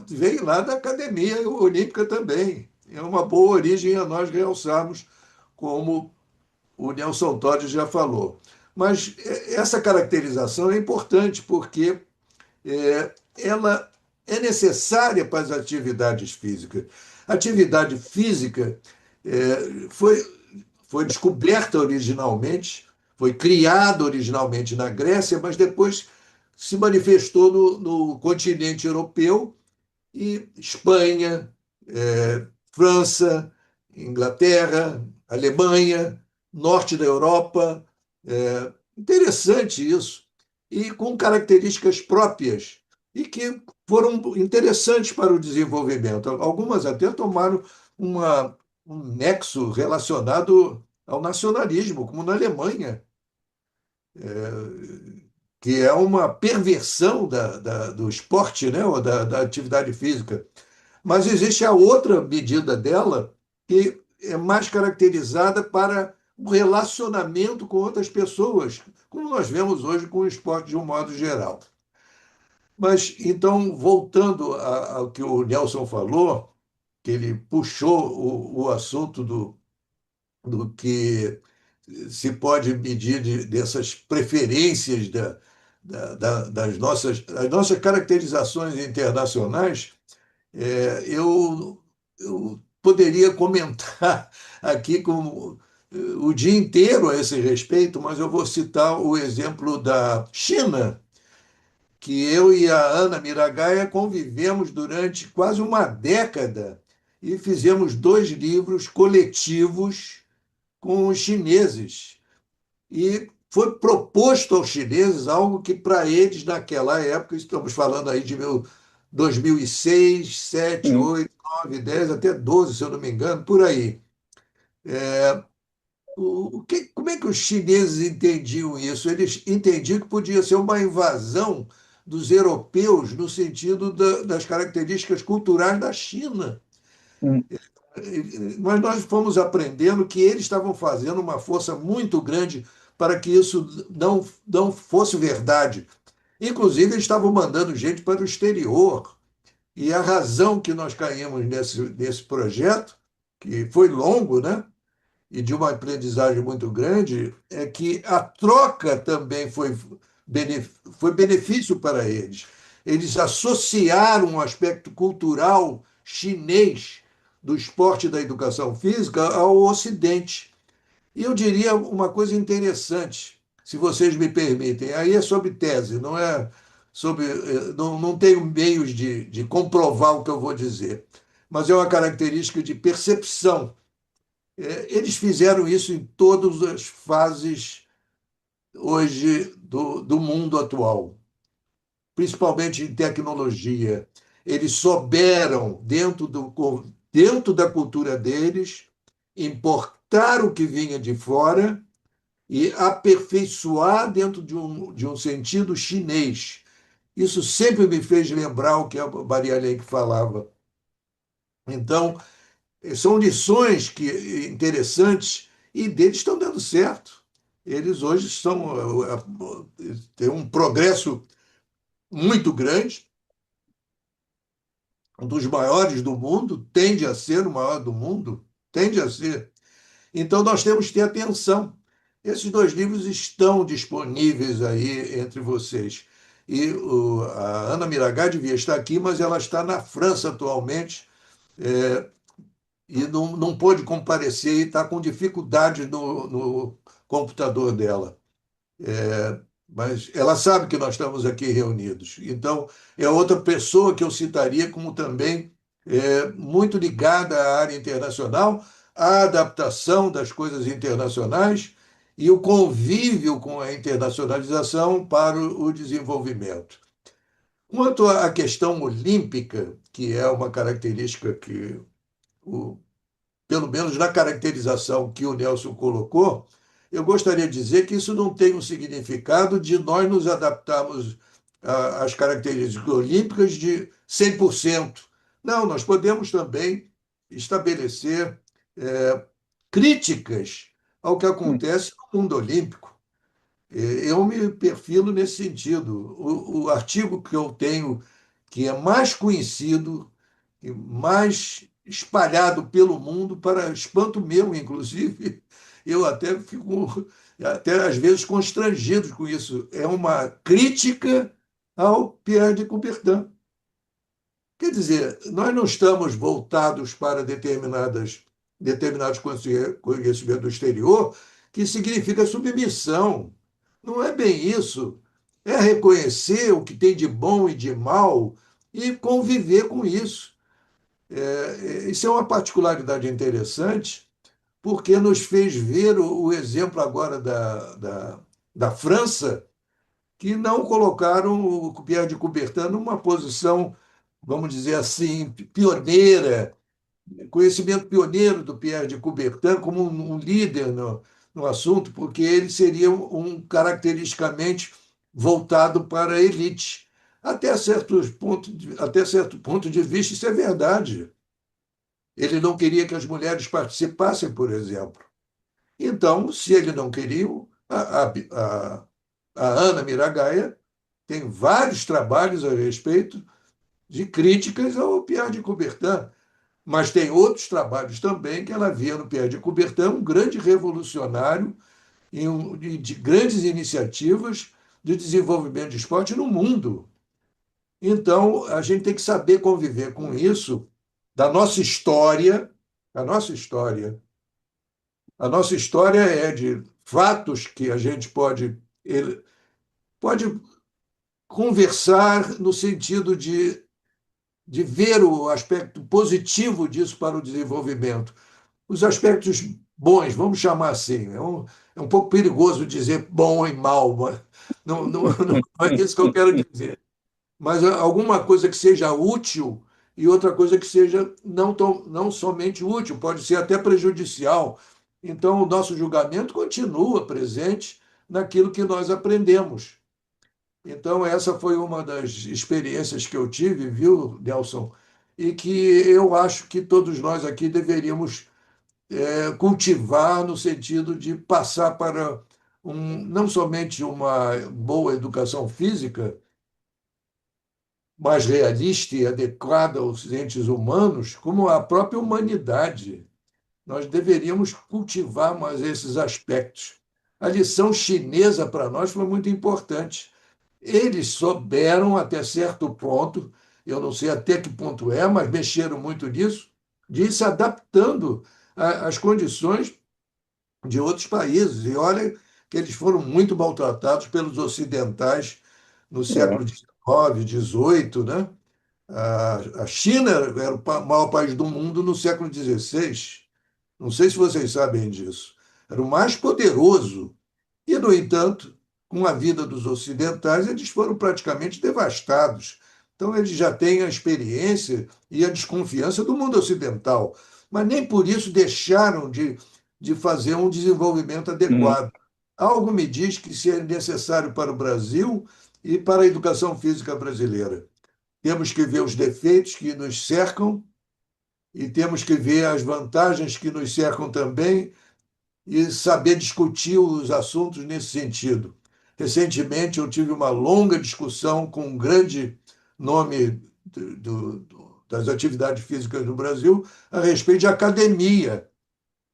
Speaker 3: veio lá da Academia Olímpica também. É uma boa origem a nós realçarmos, como o Nelson Todi já falou. Mas essa caracterização é importante porque ela é necessária para as atividades físicas. A atividade física foi descoberta originalmente, foi criada originalmente na Grécia, mas depois se manifestou no continente europeu e Espanha, França, Inglaterra, Alemanha, norte da Europa. Interessante isso. E com características próprias e que foram interessantes para o desenvolvimento. Algumas até tomaram um nexo relacionado ao nacionalismo, como na Alemanha, que é uma perversão do esporte, né, ou da atividade física. Mas existe a outra medida dela, que é mais caracterizada para o relacionamento com outras pessoas, como nós vemos hoje com o esporte de um modo geral. Mas, então, voltando ao que o Nelson falou, que ele puxou o assunto do que se pode medir dessas preferências das nossas caracterizações internacionais, eu poderia comentar aqui o dia inteiro a esse respeito, mas eu vou citar o exemplo da China, que eu e a Ana Miragaia convivemos durante quase uma década e fizemos 2 livros coletivos com os chineses. E foi proposto aos chineses algo que, para eles, naquela época, estamos falando aí de 2006, 7, 8, 9, 10, até 12, se eu não me engano, por aí. Como é que os chineses entendiam isso? Eles entendiam que podia ser uma invasão dos europeus no sentido das características culturais da China.
Speaker 7: Hum,
Speaker 3: Mas nós fomos aprendendo que eles estavam fazendo uma força muito grande para que isso não fosse verdade. Inclusive, eles estavam mandando gente para o exterior. E a razão que nós caímos nesse projeto, que foi longo, né? E de uma aprendizagem muito grande, é que a troca também foi benefício para eles. Eles associaram um aspecto cultural chinês do esporte e da educação física ao Ocidente. E eu diria uma coisa interessante, se vocês me permitem. Aí é sobre tese, não é sobre. Não tenho meios de comprovar o que eu vou dizer, mas é uma característica de percepção. Eles fizeram isso em todas as fases hoje do mundo atual, principalmente em tecnologia. Eles souberam, dentro da cultura deles, importar o que vinha de fora e aperfeiçoar dentro de um sentido chinês. Isso sempre me fez lembrar o que a Maria Lenk falava. Então, são lições interessantes e deles estão dando certo. Eles hoje têm um progresso muito grande, um dos maiores do mundo, tende a ser o maior do mundo, tende a ser. Então, nós temos que ter atenção. Esses 2 livros estão disponíveis aí entre vocês. E a Ana Miragá devia estar aqui, mas ela está na França atualmente, e não pôde comparecer e está com dificuldade no computador dela. Mas ela sabe que nós estamos aqui reunidos. Então, é outra pessoa que eu citaria como também muito ligada à área internacional, à adaptação das coisas internacionais e o convívio com a internacionalização para o desenvolvimento. Quanto à questão olímpica, que é uma característica que, pelo menos na caracterização que o Nelson colocou, eu gostaria de dizer que isso não tem um significado de nós nos adaptarmos às características olímpicas de 100%. Não, nós podemos também estabelecer críticas ao que acontece no mundo olímpico. Eu me perfilo nesse sentido. O artigo que eu tenho, que é mais conhecido e mais espalhado pelo mundo, para espanto meu, inclusive, eu até fico, até às vezes, constrangido com isso. É uma crítica ao Pierre de Coubertin. Quer dizer, nós não estamos voltados para determinados conhecimentos do exterior, que significa submissão. Não é bem isso. É reconhecer o que tem de bom e de mal e conviver com isso. Isso é uma particularidade interessante, porque nos fez ver o exemplo agora da França, que não colocaram o Pierre de Coubertin numa posição, vamos dizer assim, pioneira, conhecimento pioneiro do Pierre de Coubertin como um líder no assunto, porque ele seria caracteristicamente voltado para a elite. Até certo ponto de vista, isso é verdade. Ele não queria que as mulheres participassem, por exemplo. Então, se ele não queria, a Ana Miragaia tem vários trabalhos a respeito de críticas ao Pierre de Coubertin, mas tem outros trabalhos também que ela via no Pierre de Coubertin um grande revolucionário de grandes iniciativas de desenvolvimento de esporte no mundo. Então, a gente tem que saber conviver com isso, da nossa história, a nossa história. A nossa história é de fatos que a gente pode conversar no sentido de ver o aspecto positivo disso para o desenvolvimento. Os aspectos bons, vamos chamar assim. É um pouco perigoso dizer bom e mal, mas não é isso que eu quero dizer. Mas alguma coisa que seja útil e outra coisa que seja não somente útil, pode ser até prejudicial. Então, o nosso julgamento continua presente naquilo que nós aprendemos. Então, essa foi uma das experiências que eu tive, viu, Nelson? E que eu acho que todos nós aqui deveríamos cultivar no sentido de passar para não somente uma boa educação física, mais realista e adequada aos entes humanos, como a própria humanidade. Nós deveríamos cultivar mais esses aspectos. A lição chinesa para nós foi muito importante. Eles souberam até certo ponto, eu não sei até que ponto mas mexeram muito nisso, de ir se adaptando às condições de outros países. E olha que eles foram muito maltratados pelos ocidentais no século XIX, XVIII, né? A China era o maior país do mundo no século XVI. Não sei se vocês sabem disso. Era o mais poderoso. E, no entanto, com a vida dos ocidentais, eles foram praticamente devastados. Então, eles já têm a experiência e a desconfiança do mundo ocidental, mas nem por isso deixaram de fazer um desenvolvimento adequado. algo me diz que isso é necessário para o Brasil e para a educação física brasileira. Temos que ver os defeitos que nos cercam e temos que ver as vantagens que nos cercam também e saber discutir os assuntos nesse sentido. Recentemente, eu tive uma longa discussão com um grande nome das atividades físicas no Brasil a respeito de academia.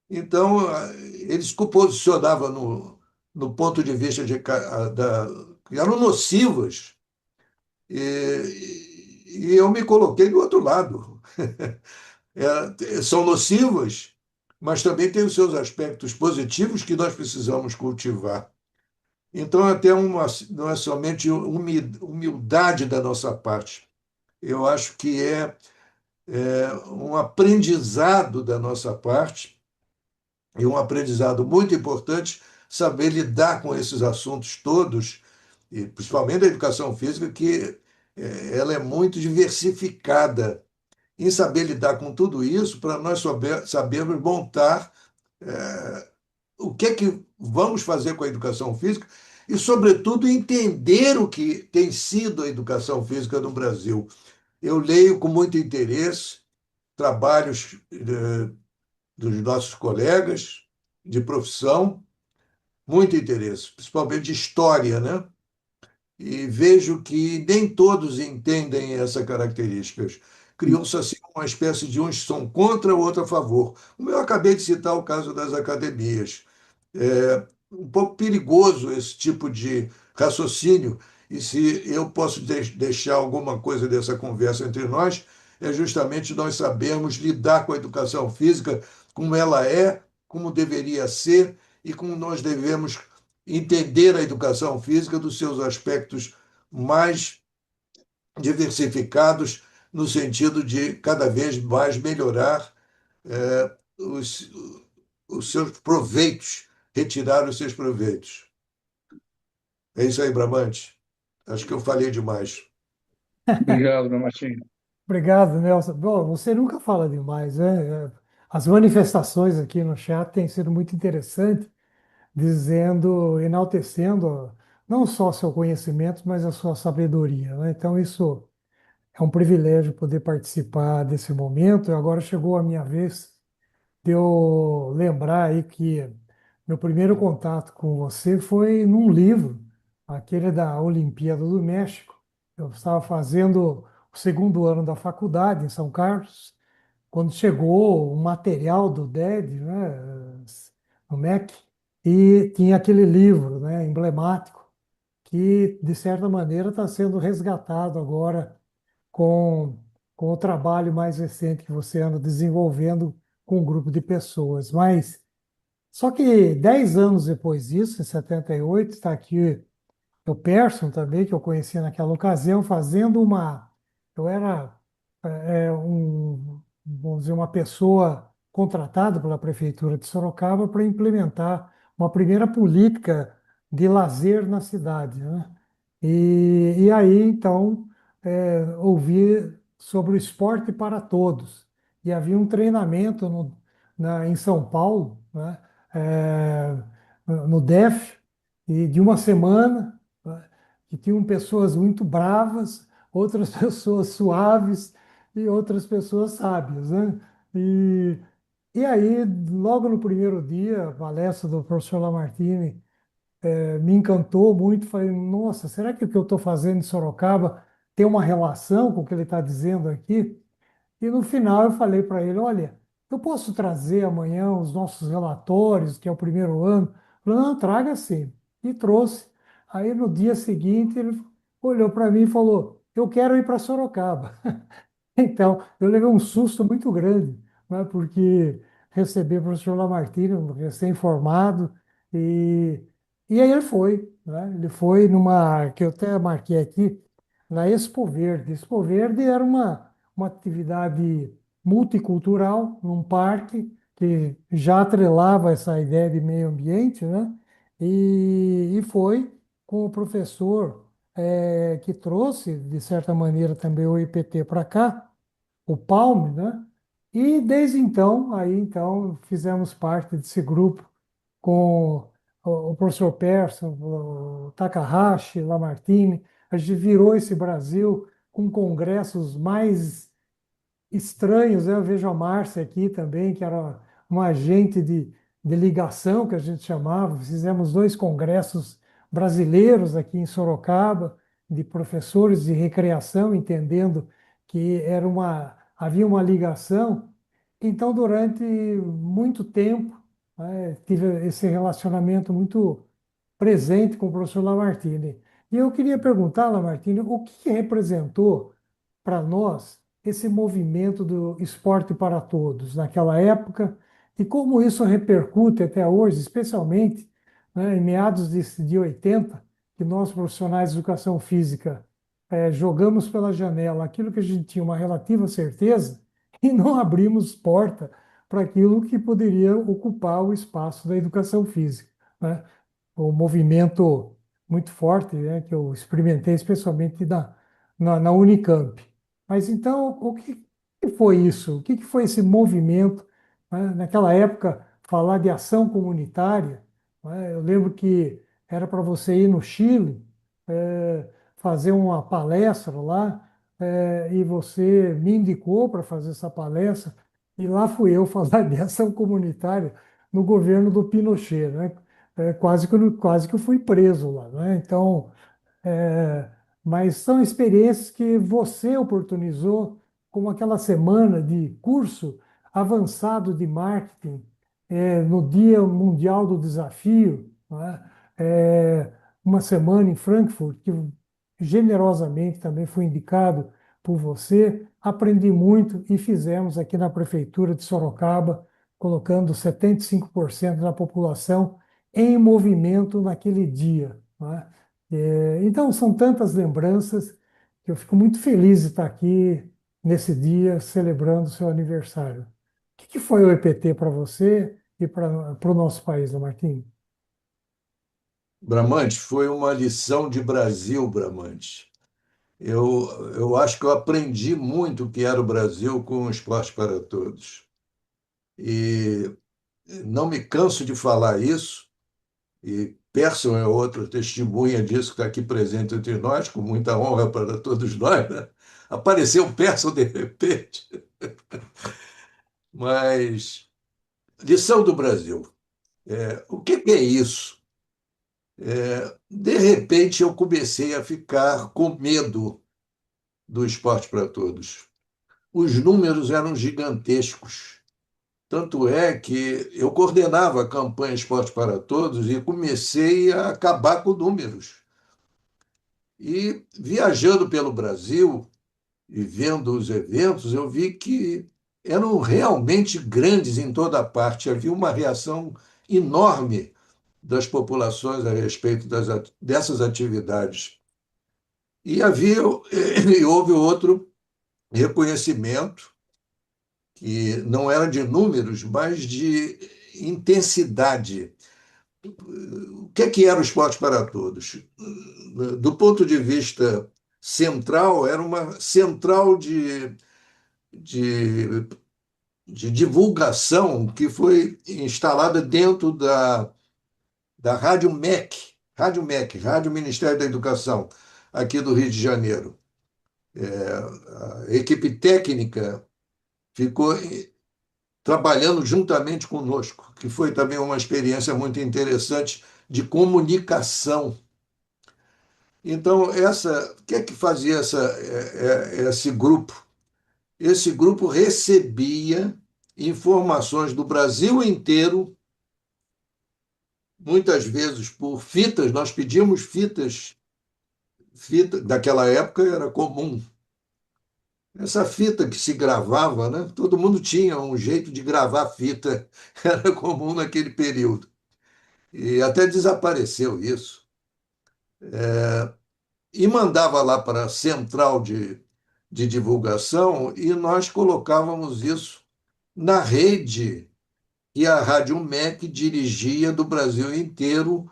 Speaker 3: Então, eles se posicionavam no ponto de vista que eram nocivas, e eu me coloquei do outro lado. São nocivas, mas também têm os seus aspectos positivos que nós precisamos cultivar. Então, não é somente humildade da nossa parte, eu acho que é um aprendizado da nossa parte, e um aprendizado muito importante, saber lidar com esses assuntos todos, e principalmente a educação física, que ela é muito diversificada. Em saber lidar com tudo isso, para nós sabermos montar o que é que vamos fazer com a educação física e, sobretudo, entender o que tem sido a educação física no Brasil. Eu leio com muito interesse trabalhos dos nossos colegas de profissão, muito interesse, principalmente de história, né? E vejo que nem todos entendem essa característica. Criou-se assim uma espécie de uns são contra, o outro a favor. Como eu acabei de citar o caso das academias. É um pouco perigoso esse tipo de raciocínio, e se eu posso deixar alguma coisa dessa conversa entre nós, é justamente nós sabermos lidar com a educação física como ela é, como deveria ser e como nós devemos entender a educação física dos seus aspectos mais diversificados, no sentido de cada vez mais melhorar eh, os, os seus proveitos, retirar os seus proveitos. É isso aí, Bramante. Acho que eu falei demais.
Speaker 7: Obrigado, meu Martinho.
Speaker 1: Obrigado, Nelson. Bom, você nunca fala demais, né? As manifestações aqui no chat têm sido muito interessantes, dizendo, enaltecendo não só seu conhecimento, mas a sua sabedoria, né? Então, isso é um privilégio poder participar desse momento. E agora chegou a minha vez de eu lembrar aí que meu primeiro contato com você foi num livro, aquele da Olimpíada do México. Eu estava fazendo o segundo ano da faculdade em São Carlos, quando chegou o material do DED, né, no MEC, e tinha aquele livro, né, emblemático, que, de certa maneira, está sendo resgatado agora com, com o trabalho mais recente que você anda desenvolvendo com um grupo de pessoas. Mas, só que 10 anos depois disso, em 78, está aqui o Persson também, que eu conheci naquela ocasião, fazendo uma. Eu era vamos dizer, uma pessoa contratada pela Prefeitura de Sorocaba para implementar uma primeira política de lazer na cidade, né? E aí, então, ouvi sobre o esporte para todos. E havia um treinamento em São Paulo, né? É, no DEF, e de uma semana, né? Que tinham pessoas muito bravas, outras pessoas suaves e outras pessoas sábias, né? E, e aí, logo no primeiro dia, a palestra do professor Lamartine me encantou muito. Falei, nossa, será que o que eu estou fazendo em Sorocaba tem uma relação com o que ele está dizendo aqui? E no final eu falei para ele, olha, eu posso trazer amanhã os nossos relatórios, que é o primeiro ano? Ele falou, não, traga sim. E trouxe. Aí no dia seguinte ele olhou para mim e falou, eu quero ir para Sorocaba. Então, eu levei um susto muito grande, né, porque recebi o professor Lamartine, um recém-formado, e, e aí ele foi, né? Ele foi numa, que eu até marquei aqui, na Expo Verde. Expo Verde era uma atividade multicultural, num parque, que já atrelava essa ideia de meio ambiente, né? E foi com o professor que trouxe, de certa maneira, também o IPT para cá, o Palme, né? E desde então, aí então, fizemos parte desse grupo com o professor Persson, o Takahashi, Lamartine, a gente virou esse Brasil com congressos mais estranhos, né? Eu vejo a Márcia aqui também, que era uma agente de ligação, que a gente chamava. Fizemos dois congressos brasileiros aqui em Sorocaba, de professores de recreação, entendendo que havia uma ligação. Então, durante muito tempo, né, tive esse relacionamento muito presente com o professor Lamartine. E eu queria perguntar, Lamartine, o que representou para nós esse movimento do esporte para todos naquela época e como isso repercute até hoje, especialmente, né, em meados de 80, que nós profissionais de educação física jogamos pela janela aquilo que a gente tinha uma relativa certeza e não abrimos porta para aquilo que poderia ocupar o espaço da educação física, né? O movimento muito forte, né, que eu experimentei, especialmente na Unicamp. Mas então, o que foi isso? O que foi esse movimento, né? Naquela época, falar de ação comunitária, né? Eu lembro que era para você ir no Chile, fazer uma palestra lá, e você me indicou para fazer essa palestra, e lá fui eu falar de ação comunitária no governo do Pinochet, né? Quase que eu fui preso lá, né? Então, é, mas são experiências que você oportunizou, como aquela semana de curso avançado de marketing, no Dia Mundial do Desafio, não é? Uma semana em Frankfurt, que generosamente também fui indicado por você. Aprendi muito e fizemos aqui na Prefeitura de Sorocaba, colocando 75% da população em movimento naquele dia, não é? Então, são tantas lembranças que eu fico muito feliz de estar aqui nesse dia celebrando o seu aniversário. O que foi o EPT para você e para o nosso país, Martim?
Speaker 3: Bramante, foi uma lição de Brasil, Bramante. Eu acho que eu aprendi muito o que era o Brasil com o Esporte para Todos. E não me canso de falar isso, e Persson é outra testemunha disso, que está aqui presente entre nós, com muita honra para todos nós, né? Apareceu o Persson de repente, mas lição do Brasil. O que é isso? De repente eu comecei a ficar com medo do Esporte para Todos. Os números eram gigantescos. Tanto é que eu coordenava a campanha Esporte para Todos e comecei a acabar com números. E viajando pelo Brasil e vendo os eventos, eu vi que eram realmente grandes em toda parte. Havia uma reação enorme das populações a respeito dessas atividades. E e houve outro reconhecimento, que não era de números, mas de intensidade. O que era o esporte para todos? Do ponto de vista central, era uma central de, de divulgação que foi instalada dentro da Rádio MEC, Rádio Ministério da Educação, aqui do Rio de Janeiro. A equipe técnica ficou trabalhando juntamente conosco, que foi também uma experiência muito interessante de comunicação. Então, o que é que fazia esse grupo? Esse grupo recebia informações do Brasil inteiro, muitas vezes por fitas, nós pedíamos fita, daquela época era comum. Essa fita que se gravava, né? Todo mundo tinha um jeito de gravar fita, era comum naquele período. E até desapareceu isso. E mandava lá para a central de divulgação e nós colocávamos isso na rede que a Rádio MEC dirigia do Brasil inteiro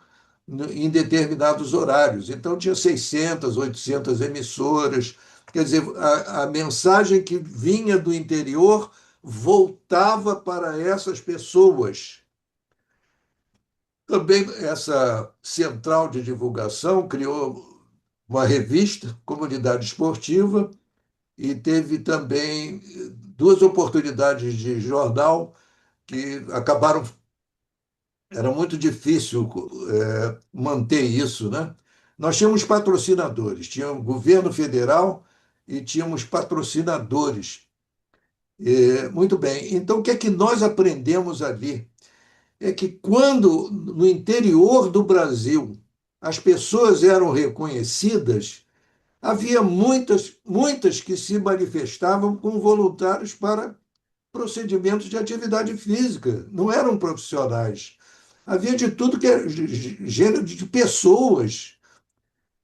Speaker 3: em determinados horários. Então, tinha 600, 800 emissoras. Quer dizer, a mensagem que vinha do interior voltava para essas pessoas. Também essa central de divulgação criou uma revista, Comunidade Esportiva, e teve também duas oportunidades de jornal que acabaram. Era muito difícil manter isso, né? Nós tínhamos patrocinadores, tínhamos governo federal e tínhamos patrocinadores. Muito bem. Então, o que é que nós aprendemos ali? É que quando no interior do Brasil as pessoas eram reconhecidas, havia muitas que se manifestavam como voluntários para procedimentos de atividade física, não eram profissionais. Havia de tudo que é gênero de pessoas.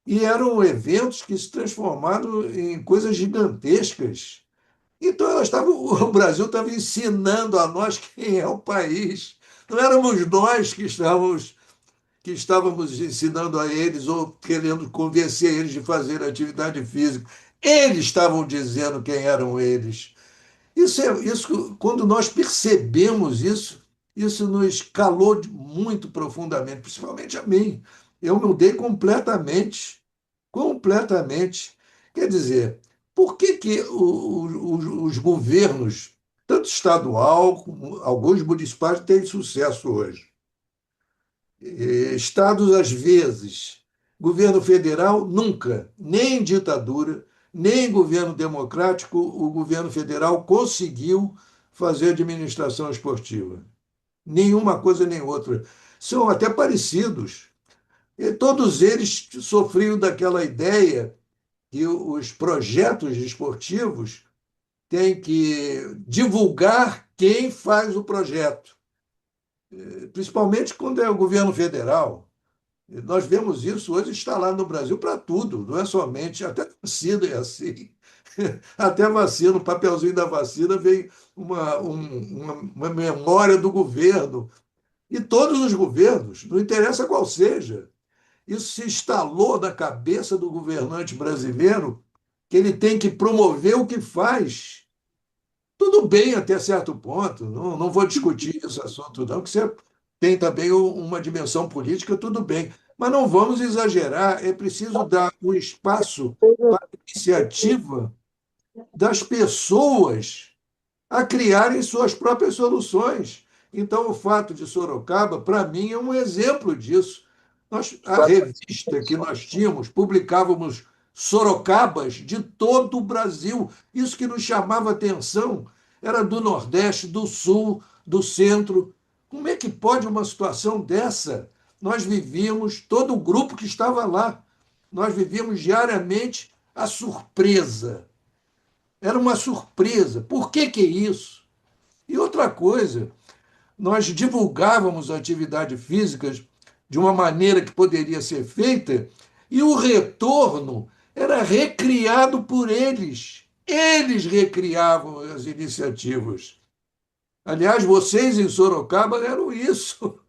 Speaker 3: E eram eventos que se transformaram em coisas gigantescas. Então, o Brasil estava ensinando a nós quem é o país. Não éramos nós que estávamos ensinando a eles ou querendo convencer eles de fazer atividade física. Eles estavam dizendo quem eram eles. Isso, quando nós percebemos isso, isso nos calou muito profundamente, principalmente a mim. Eu mudei completamente, completamente. Quer dizer, por que que os governos, tanto estadual como alguns municipais, têm sucesso hoje? Estados, às vezes, governo federal, nunca, nem ditadura, nem governo democrático, o governo federal conseguiu fazer administração esportiva. Nenhuma coisa nem outra. São até parecidos. E todos eles sofriam daquela ideia que os projetos esportivos têm que divulgar quem faz o projeto, principalmente quando é o governo federal. Nós vemos isso hoje instalado no Brasil para tudo, não é somente, até vacina é assim. Até vacina, no papelzinho da vacina vem uma memória do governo. E todos os governos, não interessa qual seja, isso se instalou na cabeça do governante brasileiro que ele tem que promover o que faz. Tudo bem até certo ponto, não vou discutir esse assunto, não, que você tem também uma dimensão política, tudo bem. Mas não vamos exagerar, é preciso dar um espaço para a iniciativa das pessoas a criarem suas próprias soluções. Então, o fato de Sorocaba, para mim, é um exemplo disso. A revista que nós tínhamos, publicávamos Sorocabas de todo o Brasil. Isso que nos chamava atenção era do Nordeste, do Sul, do Centro. Como é que pode uma situação dessa? Nós vivíamos, todo o grupo que estava lá, nós vivíamos diariamente a surpresa. Era uma surpresa. Por que que é isso? E outra coisa, nós divulgávamos atividades físicas de uma maneira que poderia ser feita e o retorno era recriado por eles. Eles recriavam as iniciativas. Aliás, vocês em Sorocaba eram isso.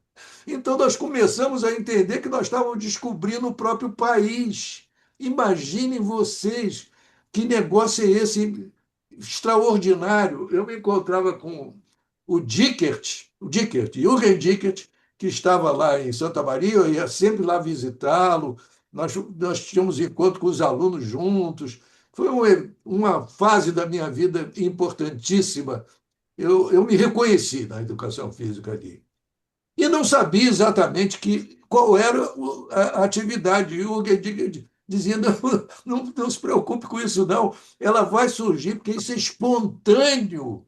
Speaker 3: Então nós começamos a entender que nós estávamos descobrindo o próprio país. Imaginem vocês que negócio é esse extraordinário. Eu me encontrava com Jürgen Dickert, que estava lá em Santa Maria, eu ia sempre lá visitá-lo, nós tínhamos encontro com os alunos juntos. Foi uma fase da minha vida importantíssima. Eu me reconheci na educação física ali. E não sabia exatamente qual era a atividade. E o Guedes dizia, não se preocupe com isso, não. Ela vai surgir, porque isso é espontâneo.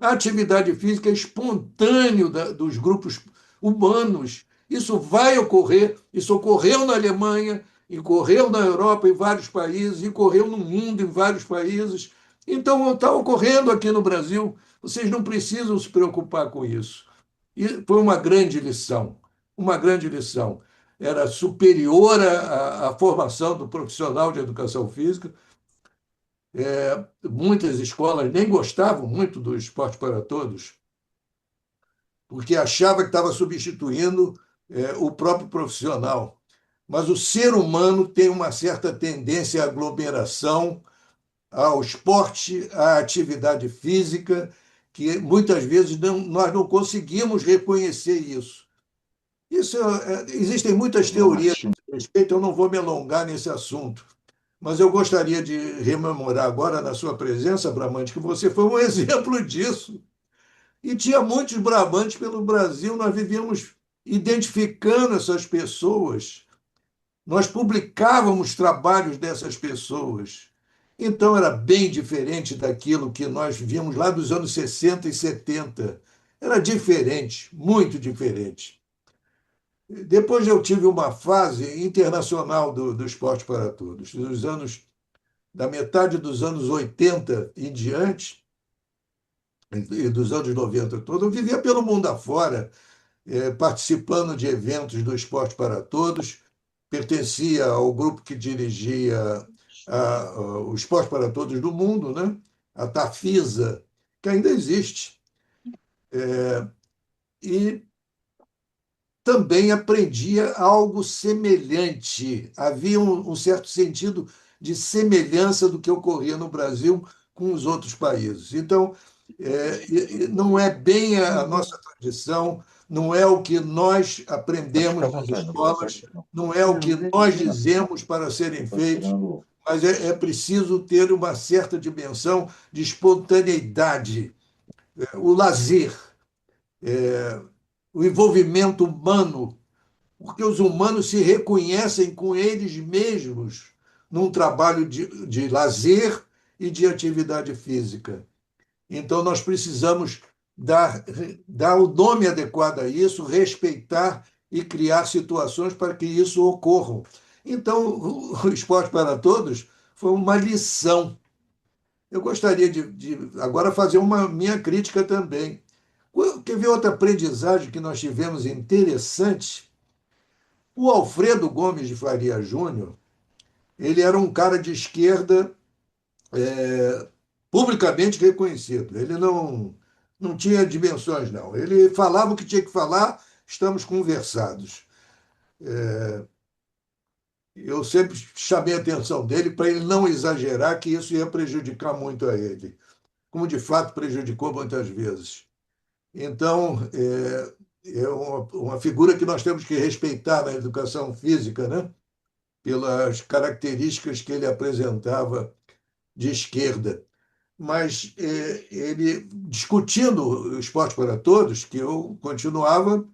Speaker 3: A atividade física é espontâneo dos grupos humanos. Isso vai ocorrer, isso ocorreu na Alemanha, ocorreu na Europa, em vários países, e ocorreu no mundo, em vários países. Então, está ocorrendo aqui no Brasil. Vocês não precisam se preocupar com isso. E foi uma grande lição, uma grande lição. Era superior à formação do profissional de educação física. Muitas escolas nem gostavam muito do esporte para todos, porque achava que estava substituindo o próprio profissional. Mas o ser humano tem uma certa tendência à aglomeração, ao esporte, à atividade física, que muitas vezes nós não conseguimos reconhecer isso. Isso, existem muitas teorias a esse respeito, eu não vou me alongar nesse assunto, mas eu gostaria de rememorar agora, na sua presença, Bramante, que você foi um exemplo disso. E tinha muitos Bramantes pelo Brasil, nós vivíamos identificando essas pessoas, nós publicávamos trabalhos dessas pessoas. Então era bem diferente daquilo que nós vimos lá dos anos 60 e 70. Era diferente, muito diferente. Depois eu tive uma fase internacional do esporte para todos, da metade dos anos 80 em diante, e dos anos 90 todo, eu vivia pelo mundo afora, participando de eventos do Esporte para Todos, pertencia ao grupo que dirigia o Esporte para Todos do Mundo, né? A Tafisa, que ainda existe. E também aprendia algo semelhante. Havia um certo sentido de semelhança do que ocorria no Brasil com os outros países. Então, não é bem a nossa tradição, não é o que nós aprendemos nas escolas, não é o que nós dizemos para serem feitos, mas é preciso ter uma certa dimensão de espontaneidade, o lazer, o envolvimento humano, porque os humanos se reconhecem com eles mesmos num trabalho de lazer e de atividade física. Então, nós precisamos dar o nome adequado a isso, respeitar e criar situações para que isso ocorra. Então, o Esporte para Todos foi uma lição. Eu gostaria de agora fazer uma minha crítica também. Quer ver outra aprendizagem que nós tivemos interessante? O Alfredo Gomes de Faria Júnior, ele era um cara de esquerda publicamente reconhecido. Ele não tinha dimensões, não. Ele falava o que tinha que falar, estamos conversados. Eu sempre chamei a atenção dele para ele não exagerar, que isso ia prejudicar muito a ele, como de fato prejudicou muitas vezes. Então, é uma figura que nós temos que respeitar na educação física, né? Pelas características que ele apresentava de esquerda. Mas ele, discutindo o esporte para todos, que eu continuava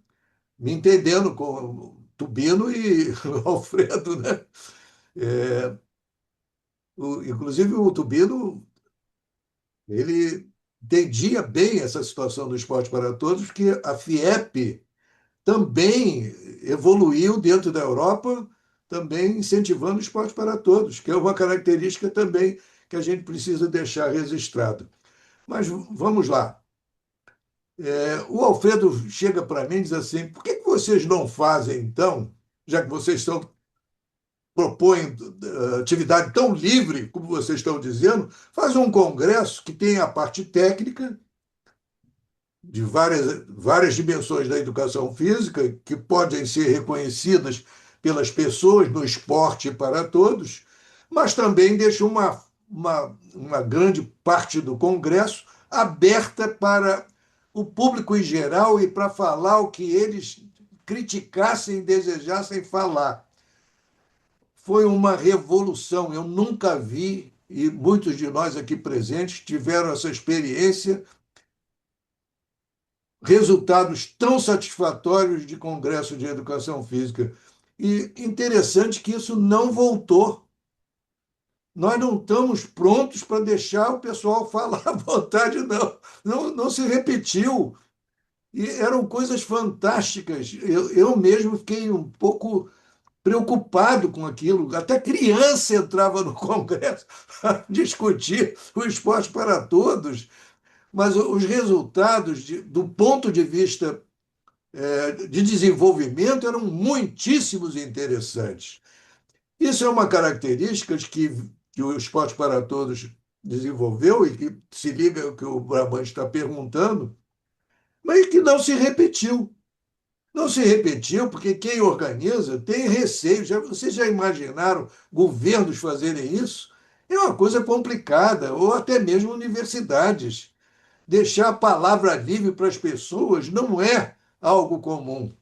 Speaker 3: me entendendo com o Tubino e o Alfredo, né? Inclusive o Tubino, ele entendia bem essa situação do esporte para todos, porque a FIEP também evoluiu dentro da Europa, também incentivando o esporte para todos, que é uma característica também que a gente precisa deixar registrado. Mas vamos lá. O Alfredo chega para mim e diz assim: por que vocês não fazem, então, já que vocês propõem atividade tão livre como vocês estão dizendo, faz um congresso que tenha a parte técnica de várias dimensões da educação física, que podem ser reconhecidas pelas pessoas no esporte para todos, mas também deixa uma grande parte do congresso aberta para o público em geral e para falar o que eles criticassem e desejassem falar. Foi uma revolução. Eu nunca vi, e muitos de nós aqui presentes tiveram essa experiência, resultados tão satisfatórios de congresso de educação física. E interessante que isso não voltou. Nós não estamos prontos para deixar o pessoal falar à vontade, não. Não se repetiu. E eram coisas fantásticas. Eu mesmo fiquei um pouco preocupado com aquilo. Até criança entrava no Congresso para discutir o esporte para todos. Mas os resultados, do ponto de vista de desenvolvimento, eram muitíssimos e interessantes. Isso é uma característica que o Esporte para Todos desenvolveu e que se liga ao que o Brabant está perguntando, mas que não se repetiu. Não se repetiu porque quem organiza tem receio. Vocês já imaginaram governos fazerem isso? É uma coisa complicada, ou até mesmo universidades. Deixar a palavra livre para as pessoas não é algo comum.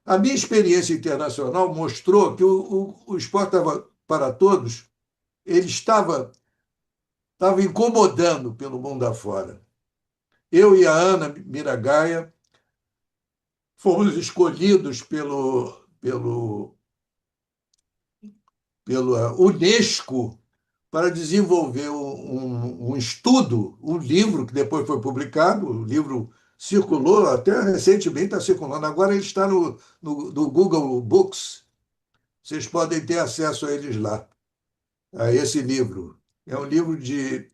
Speaker 3: A minha experiência internacional mostrou que o esporte para todos ele estava incomodando pelo mundo afora. Eu e a Ana Miragaia fomos escolhidos pela Unesco para desenvolver um estudo, um livro que depois foi publicado, o livro circulou, até recentemente está circulando, agora ele está no Google Books, vocês podem ter acesso a eles lá, a esse livro. É um livro de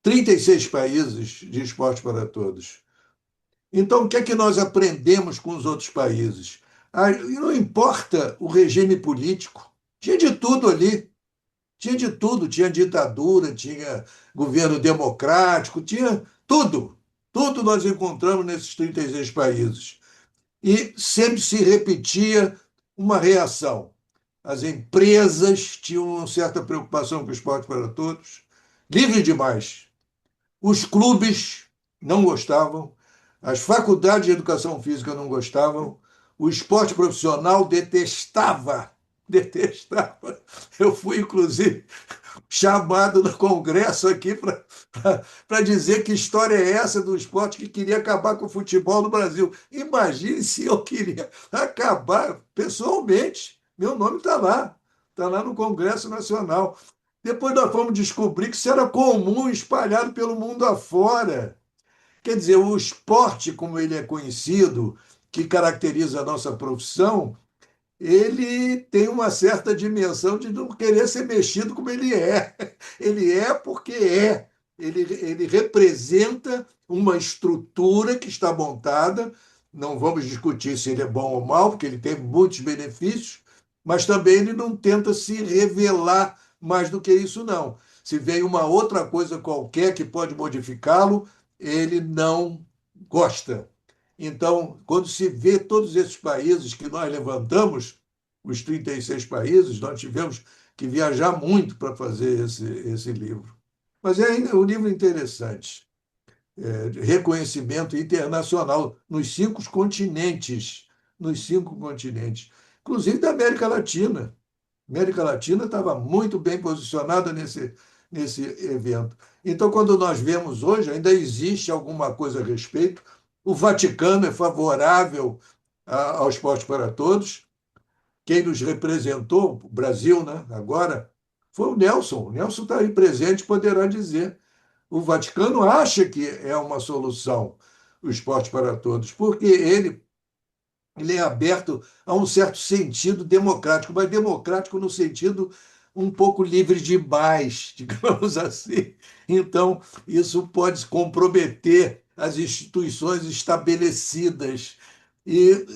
Speaker 3: 36 países de esporte para todos. Então, o que é que nós aprendemos com os outros países? Não importa o regime político, tinha de tudo ali. Tinha de tudo, tinha ditadura, tinha governo democrático, tinha tudo. Tudo nós encontramos nesses 36 países. E sempre se repetia uma reação. As empresas tinham uma certa preocupação com o esporte para todos, livre demais. Os clubes não gostavam, as faculdades de educação física não gostavam, o esporte profissional detestava. Detestava. Eu fui, inclusive, chamado no Congresso aqui para dizer que história é essa do esporte que queria acabar com o futebol no Brasil. Imagine se eu queria acabar pessoalmente. Meu nome está lá no Congresso Nacional. Depois nós fomos descobrir que isso era comum, espalhado pelo mundo afora. Quer dizer, o esporte, como ele é conhecido, que caracteriza a nossa profissão, ele tem uma certa dimensão de não querer ser mexido como ele é. Ele é porque é. Ele representa uma estrutura que está montada. Não vamos discutir se ele é bom ou mal, porque ele tem muitos benefícios, mas também ele não tenta se revelar mais do que isso, não. Se vem uma outra coisa qualquer que pode modificá-lo, ele não gosta. Então, quando se vê todos esses países que nós levantamos, os 36 países, nós tivemos que viajar muito para fazer esse livro. Mas é um livro interessante, de reconhecimento internacional nos 5 continentes, inclusive da América Latina. A América Latina estava muito bem posicionada nesse evento. Então, quando nós vemos hoje, ainda existe alguma coisa a respeito. O Vaticano é favorável ao esporte para todos. Quem nos representou, o Brasil, né, agora, foi o Nelson. O Nelson está aí presente, poderá dizer. O Vaticano acha que é uma solução o esporte para todos, porque ele é aberto a um certo sentido democrático, mas democrático no sentido um pouco livre demais, digamos assim. Então, isso pode comprometer as instituições estabelecidas. E,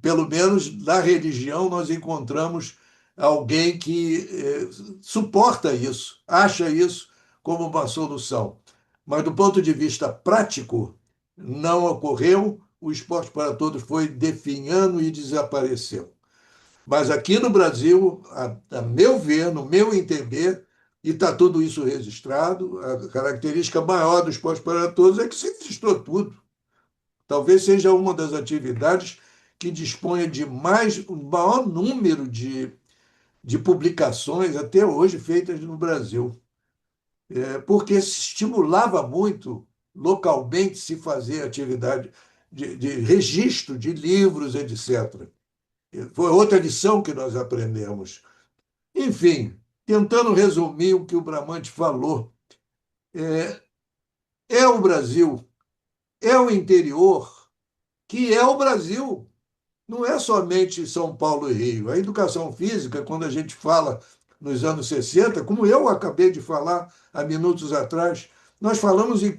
Speaker 3: pelo menos na religião, nós encontramos alguém que suporta isso, acha isso como uma solução. Mas, do ponto de vista prático, não ocorreu, o esporte para todos foi definhando e desapareceu. Mas aqui no Brasil, a meu ver, no meu entender, e está tudo isso registrado, a característica maior do esporte para todos é que se registrou tudo. Talvez seja uma das atividades que disponha de o maior número de publicações até hoje feitas no Brasil, porque se estimulava muito localmente se fazer atividade de registro de livros, etc. Foi outra lição que nós aprendemos. Enfim, tentando resumir o que o Bramante falou, é o Brasil, é o interior, que é o Brasil. Não é somente São Paulo e Rio. A educação física, quando a gente fala nos anos 60, como eu acabei de falar há minutos atrás, nós falamos em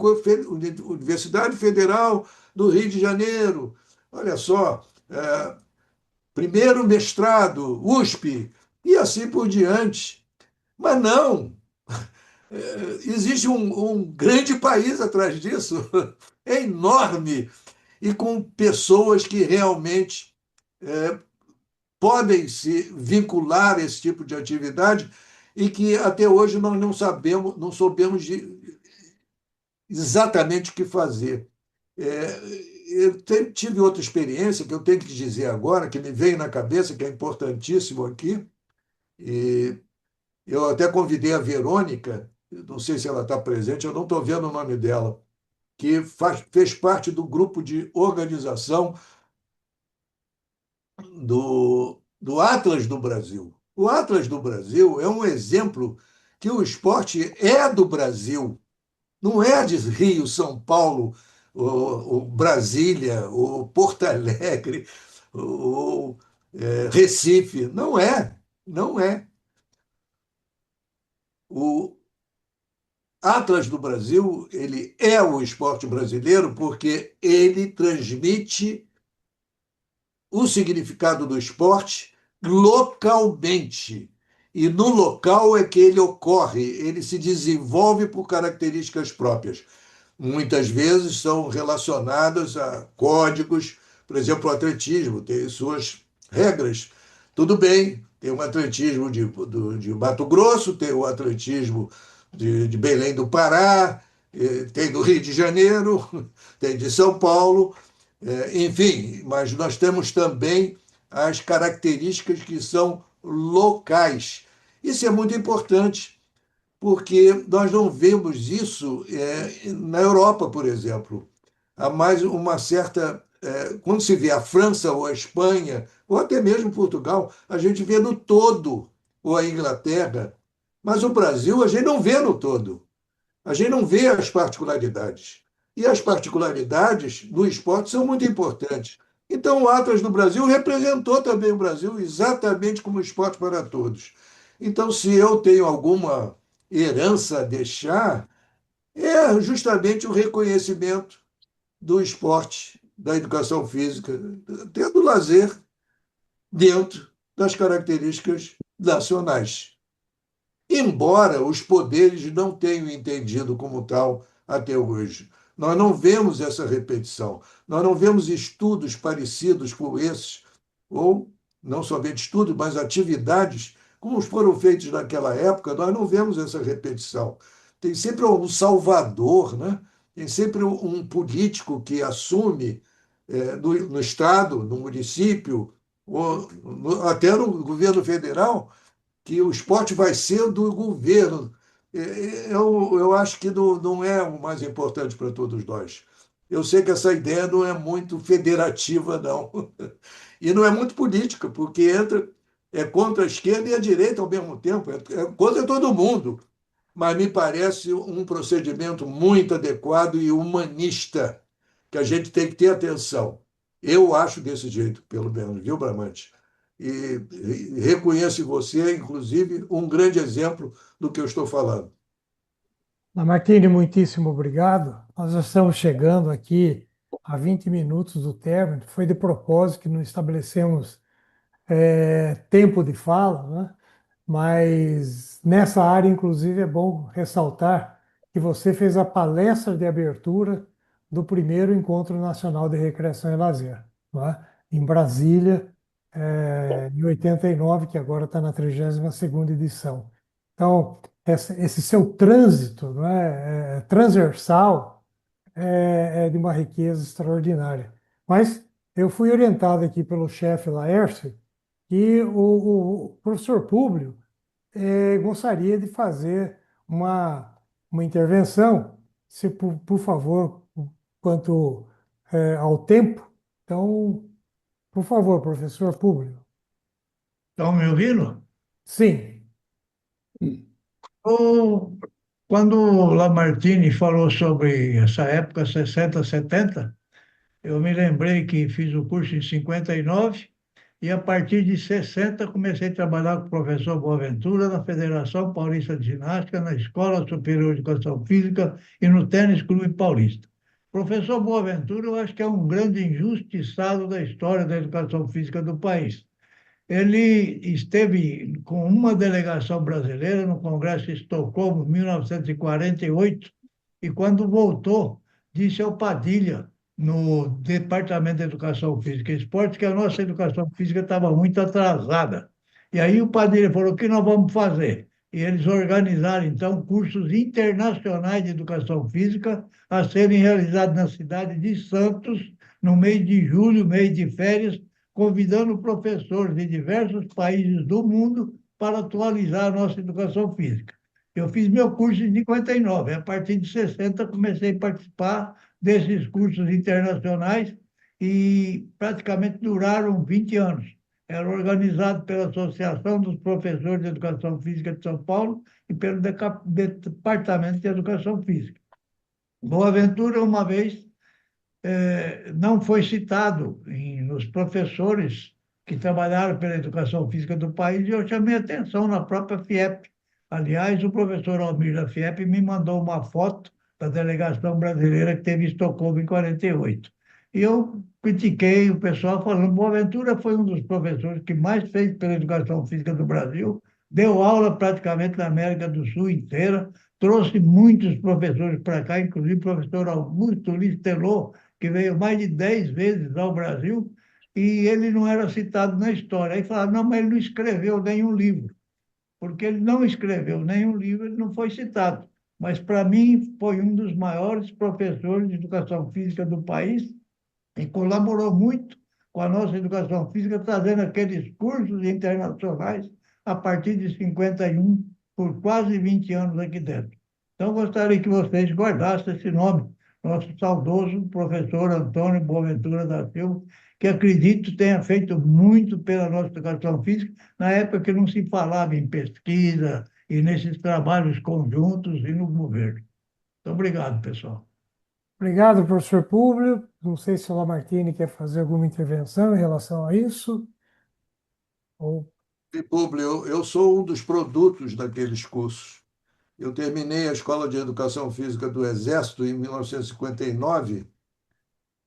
Speaker 3: Universidade Federal do Rio de Janeiro. Olha só, primeiro mestrado, USP, e assim por diante. Mas não, existe um grande país atrás disso, é enorme, e com pessoas que realmente podem se vincular a esse tipo de atividade e que até hoje nós não soubemos exatamente o que fazer. tive outra experiência que eu tenho que dizer agora, que me veio na cabeça, que é importantíssimo aqui, e eu até convidei a Verônica, não sei se ela está presente, eu não estou vendo o nome dela, que fez parte do grupo de organização do Atlas do Brasil. O Atlas do Brasil é um exemplo que o esporte é do Brasil, não é de Rio, São Paulo, ou Brasília, ou Porto Alegre, ou Recife. Não é, não é. O Atlas do Brasil, ele é o esporte brasileiro porque ele transmite o significado do esporte localmente. E no local é que ele ocorre, ele se desenvolve por características próprias. Muitas vezes são relacionadas a códigos, por exemplo, o atletismo tem suas regras. Tudo bem, tem o atletismo de Mato Grosso, tem o atletismo de Belém do Pará, tem do Rio de Janeiro, tem de São Paulo, enfim, mas nós temos também as características que são locais. Isso é muito importante, porque nós não vemos isso na Europa, por exemplo. Há mais uma certa. Quando se vê a França ou a Espanha, ou até mesmo Portugal, a gente vê no todo, ou a Inglaterra, mas o Brasil a gente não vê no todo. A gente não vê as particularidades. E as particularidades do esporte são muito importantes. Então, o Atlas do Brasil representou também o Brasil exatamente como esporte para todos. Então, se eu tenho alguma herança a deixar, é justamente o reconhecimento do esporte, da educação física, até do lazer, dentro das características nacionais. Embora os poderes não tenham entendido como tal até hoje. Nós não vemos essa repetição, nós não vemos estudos parecidos com esses, ou não somente estudos, mas atividades como foram feitos naquela época, nós não vemos essa repetição. Tem sempre um salvador, né? Tem sempre um político que assume no Estado, no município, ou até no governo federal, que o esporte vai ser do governo. Eu acho que não é o mais importante para todos nós. Eu sei que essa ideia não é muito federativa, não. E não é muito política, porque é contra a esquerda e a direita ao mesmo tempo, é contra todo mundo. Mas me parece um procedimento muito adequado e humanista, que a gente tem que ter atenção. Eu acho desse jeito, pelo menos, viu, Bramante? E reconheço em você, inclusive, um grande exemplo do que eu estou falando.
Speaker 1: Lamartine, muitíssimo obrigado. Nós já estamos chegando aqui a 20 minutos do término. Foi de propósito que não estabelecemos tempo de fala, né? Mas nessa área, inclusive, é bom ressaltar que você fez a palestra de abertura do primeiro Encontro Nacional de Recreação e Lazer, né? Em Brasília, em 89, que agora está na 32ª edição. Então, esse seu trânsito, né, transversal é de uma riqueza extraordinária. Mas eu fui orientado aqui pelo chefe Laércio que o professor Públio gostaria de fazer uma intervenção, se por favor, quanto ao tempo. Então, por favor, professor Públio.
Speaker 8: Estão me ouvindo?
Speaker 1: Sim.
Speaker 8: Quando o Lamartine falou sobre essa época 60, 70, eu me lembrei que fiz o curso em 59 e a partir de 60 comecei a trabalhar com o professor Boaventura na Federação Paulista de Ginástica, na Escola Superior de Educação Física e no Tênis Clube Paulista. O professor Boaventura, eu acho que é um grande injustiçado da história da educação física do país. Ele esteve com uma delegação brasileira no Congresso de Estocolmo, em 1948, e quando voltou, disse ao Padilha, no Departamento de Educação Física e Esporte, que a nossa educação física estava muito atrasada. E aí o Padilha falou: o que nós vamos fazer? E eles organizaram, então, cursos internacionais de educação física a serem realizados na cidade de Santos, no mês de julho, mês de férias, convidando professores de diversos países do mundo para atualizar a nossa educação física. Eu fiz meu curso em 59, a partir de 60 comecei a participar desses cursos internacionais e praticamente duraram 20 anos. Era organizado pela Associação dos Professores de Educação Física de São Paulo e pelo Departamento de Educação Física. Boaventura, uma vez, não foi citado nos professores que trabalharam pela educação física do país e eu chamei atenção na própria FIEP. Aliás, o professor Almir da FIEP me mandou uma foto da delegação brasileira que teve em Estocolmo em 48. E eu critiquei o pessoal falando, Boaventura foi um dos professores que mais fez pela educação física do Brasil, deu aula praticamente na América do Sul inteira, trouxe muitos professores para cá, inclusive o professor Augusto Listelot, que veio mais de 10 vezes ao Brasil, e ele não era citado na história. Aí falaram, não, mas ele não escreveu nenhum livro. Porque ele não escreveu nenhum livro, ele não foi citado. Mas, para mim, foi um dos maiores professores de educação física do país e colaborou muito com a nossa educação física, trazendo aqueles cursos internacionais a partir de 51, por quase 20 anos aqui dentro. Então, gostaria que vocês guardassem esse nome, nosso saudoso professor Antônio Boaventura da Silva, que acredito tenha feito muito pela nossa educação física, na época que não se falava em pesquisa e nesses trabalhos conjuntos e no governo. Muito obrigado, pessoal.
Speaker 1: Obrigado, professor Públio. Não sei se o Lamartine quer fazer alguma intervenção em relação a isso. Ou...
Speaker 3: E, Públio, eu sou um dos produtos daqueles cursos. Eu terminei a Escola de Educação Física do Exército em 1959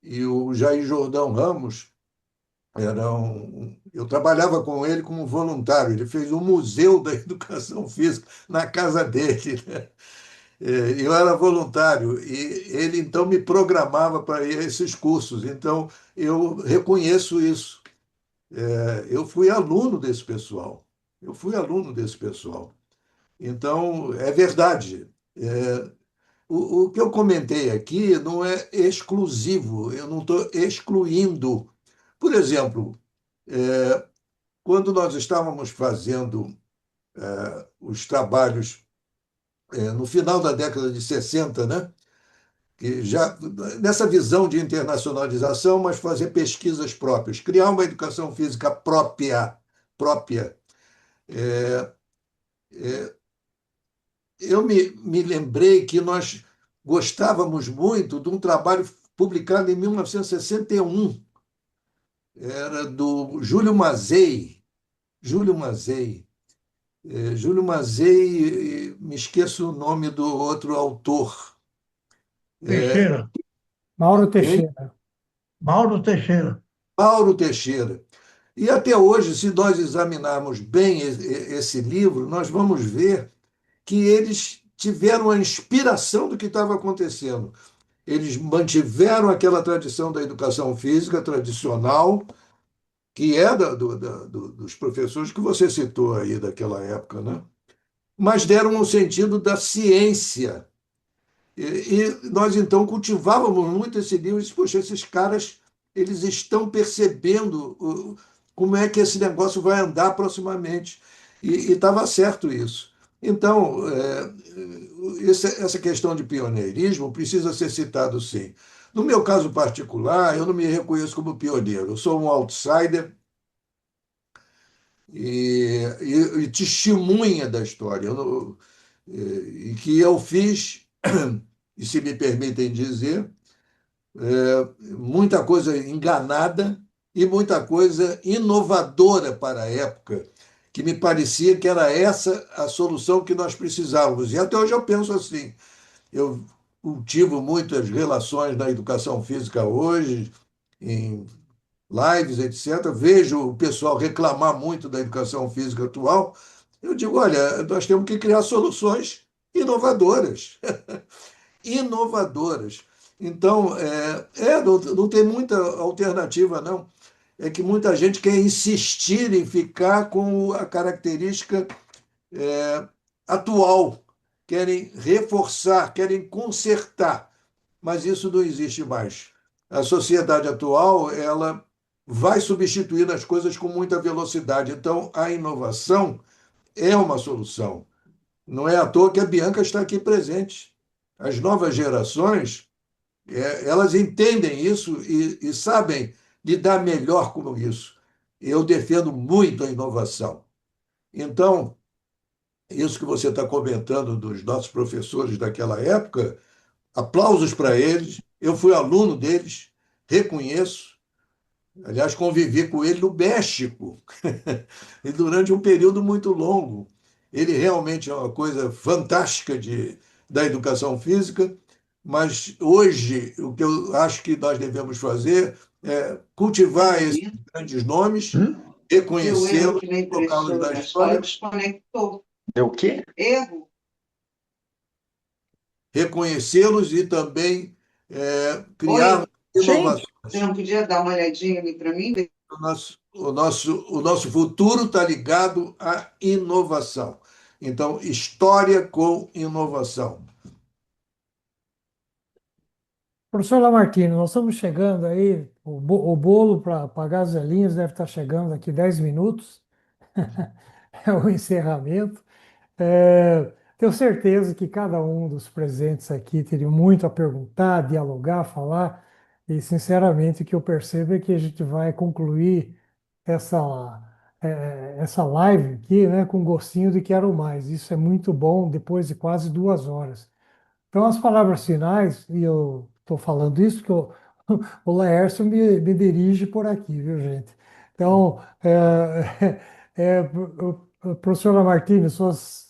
Speaker 3: e o Jair Jordão Ramos eu trabalhava com ele como voluntário. Ele fez um museu da educação física na casa dele, né? Eu era voluntário e ele então me programava para ir a esses cursos. Então eu reconheço isso. Eu fui aluno desse pessoal. Eu fui aluno desse pessoal. Então é verdade. O que eu comentei aqui não é exclusivo. Eu não estou excluindo. Por exemplo, quando nós estávamos fazendo os trabalhos no final da década de 60, né? Que já nessa visão de internacionalização, mas fazer pesquisas próprias, criar uma educação física própria. Eu me lembrei que nós gostávamos muito de um trabalho publicado em 1961, era do Júlio Mazei. Júlio Mazei. Júlio Mazei, me esqueço o nome do outro autor.
Speaker 8: Teixeira.
Speaker 1: Mauro
Speaker 3: Quem?
Speaker 1: Teixeira.
Speaker 8: Mauro Teixeira.
Speaker 3: Mauro Teixeira. E até hoje, se nós examinarmos bem esse livro, nós vamos ver que eles tiveram a inspiração do que estava acontecendo. Eles mantiveram aquela tradição da educação física tradicional, que é dos professores que você citou aí daquela época, né? Mas deram um sentido da ciência. E nós, então, cultivávamos muito esse livro. E disse, poxa, esses caras eles estão percebendo como é que esse negócio vai andar proximamente. E estava certo isso. Então, essa questão de pioneirismo precisa ser citado, sim. No meu caso particular, eu não me reconheço como pioneiro. Eu sou um outsider e testemunha da história. E que eu fiz, e se me permitem dizer, muita coisa enganada e muita coisa inovadora para a época, que me parecia que era essa a solução que nós precisávamos. E até hoje eu penso assim. Eu cultivo muitas relações da educação física hoje, em lives, etc. Vejo o pessoal reclamar muito da educação física atual. Eu digo, olha, nós temos que criar soluções inovadoras. Inovadoras. Então, não tem muita alternativa, não. É que muita gente quer insistir em ficar com a característica atual, querem reforçar, querem consertar, mas isso não existe mais. a sociedade atual ela vai substituindo as coisas com muita velocidade. Então, a inovação é uma solução. Não é à toa que a Bianca está aqui presente. As novas gerações, elas entendem isso e sabem lidar melhor com isso. Eu defendo muito a inovação. Então, isso que você está comentando dos nossos professores daquela época, aplausos para eles. Eu fui aluno deles, reconheço. Aliás, convivi com ele no México, e durante um período muito longo. Ele realmente é uma coisa fantástica da educação física, mas hoje o que eu acho que nós devemos fazer é cultivar esses grandes nomes, reconhecê-los, colocá-los na história,
Speaker 9: Deu o quê?
Speaker 3: reconhecê-los e também criar inovações.
Speaker 10: Você não podia dar uma olhadinha ali para mim?
Speaker 3: O nosso futuro está ligado à inovação. Então, história com inovação.
Speaker 1: Professor Lamartine, nós estamos chegando aí, o bolo para pagar as velhinhas deve estar chegando daqui 10 minutos, é o encerramento. Tenho certeza que cada um dos presentes aqui teria muito a perguntar, dialogar, falar, e sinceramente o que eu percebo é que a gente vai concluir essa, essa live aqui, né, com gostinho de quero mais. Isso é muito bom depois de quase 2 horas. Então, as palavras finais, e eu estou falando isso porque o Laércio me dirige por aqui, viu, gente? Então, professora Martins, suas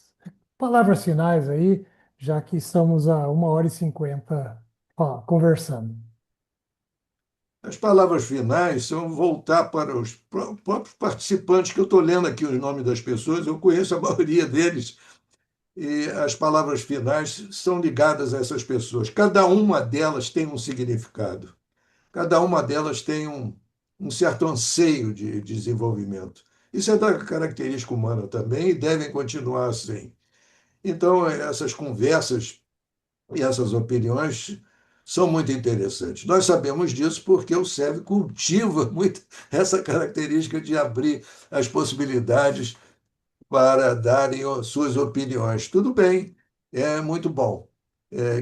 Speaker 1: palavras finais aí, já que estamos a 1h50 conversando.
Speaker 3: As palavras finais são voltar para os próprios participantes, que eu estou lendo aqui os nomes das pessoas, eu conheço a maioria deles, e as palavras finais são ligadas a essas pessoas. Cada uma delas tem um significado, cada uma delas tem um certo anseio de desenvolvimento. Isso é da característica humana também e devem continuar assim. Então, essas conversas e essas opiniões são muito interessantes. Nós sabemos disso porque o SEV cultiva muito essa característica de abrir as possibilidades para darem suas opiniões. Tudo bem, é muito bom.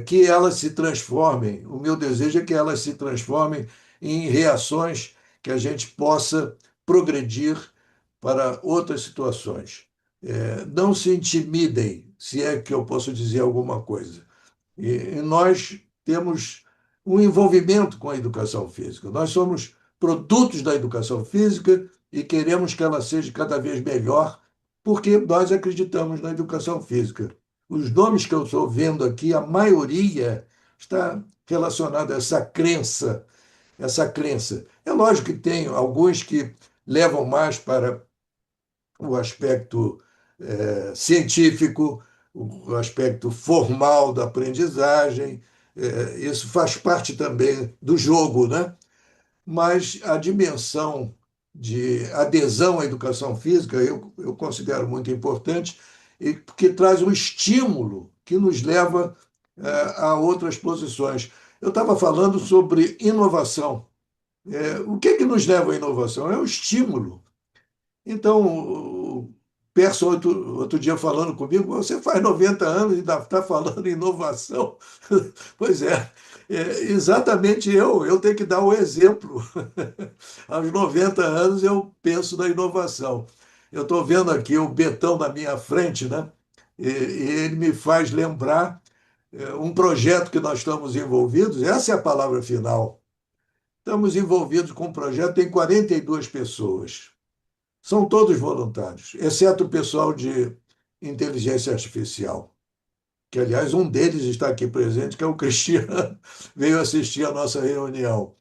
Speaker 3: Que elas se transformem, o meu desejo é que elas se transformem em reações que a gente possa progredir para outras situações. Não se intimidem, se é que eu posso dizer alguma coisa. E nós temos um envolvimento com a educação física. Nós somos produtos da educação física e queremos que ela seja cada vez melhor, porque nós acreditamos na educação física. Os nomes que eu estou vendo aqui, a maioria está relacionada a essa crença, essa crença. É lógico que tem alguns que levam mais para o aspecto científico, o aspecto formal da aprendizagem, isso faz parte também do jogo, né? Mas a dimensão de adesão à educação física eu considero muito importante, e porque traz um estímulo que nos leva a outras posições. Eu estava falando sobre inovação. O que é que nos leva à inovação? É o estímulo. Então, o Persson, outro dia falando comigo, você faz 90 anos e ainda está falando em inovação. Pois exatamente eu tenho que dar o exemplo. Aos 90 anos eu penso na inovação. Eu estou vendo aqui o Betão na minha frente, né? E ele me faz lembrar um projeto que nós estamos envolvidos, essa é a palavra final. Estamos envolvidos com um projeto, tem 42 pessoas. São todos voluntários, exceto o pessoal de inteligência artificial, que, aliás, um deles está aqui presente, que é o Cristiano, veio assistir a nossa reunião.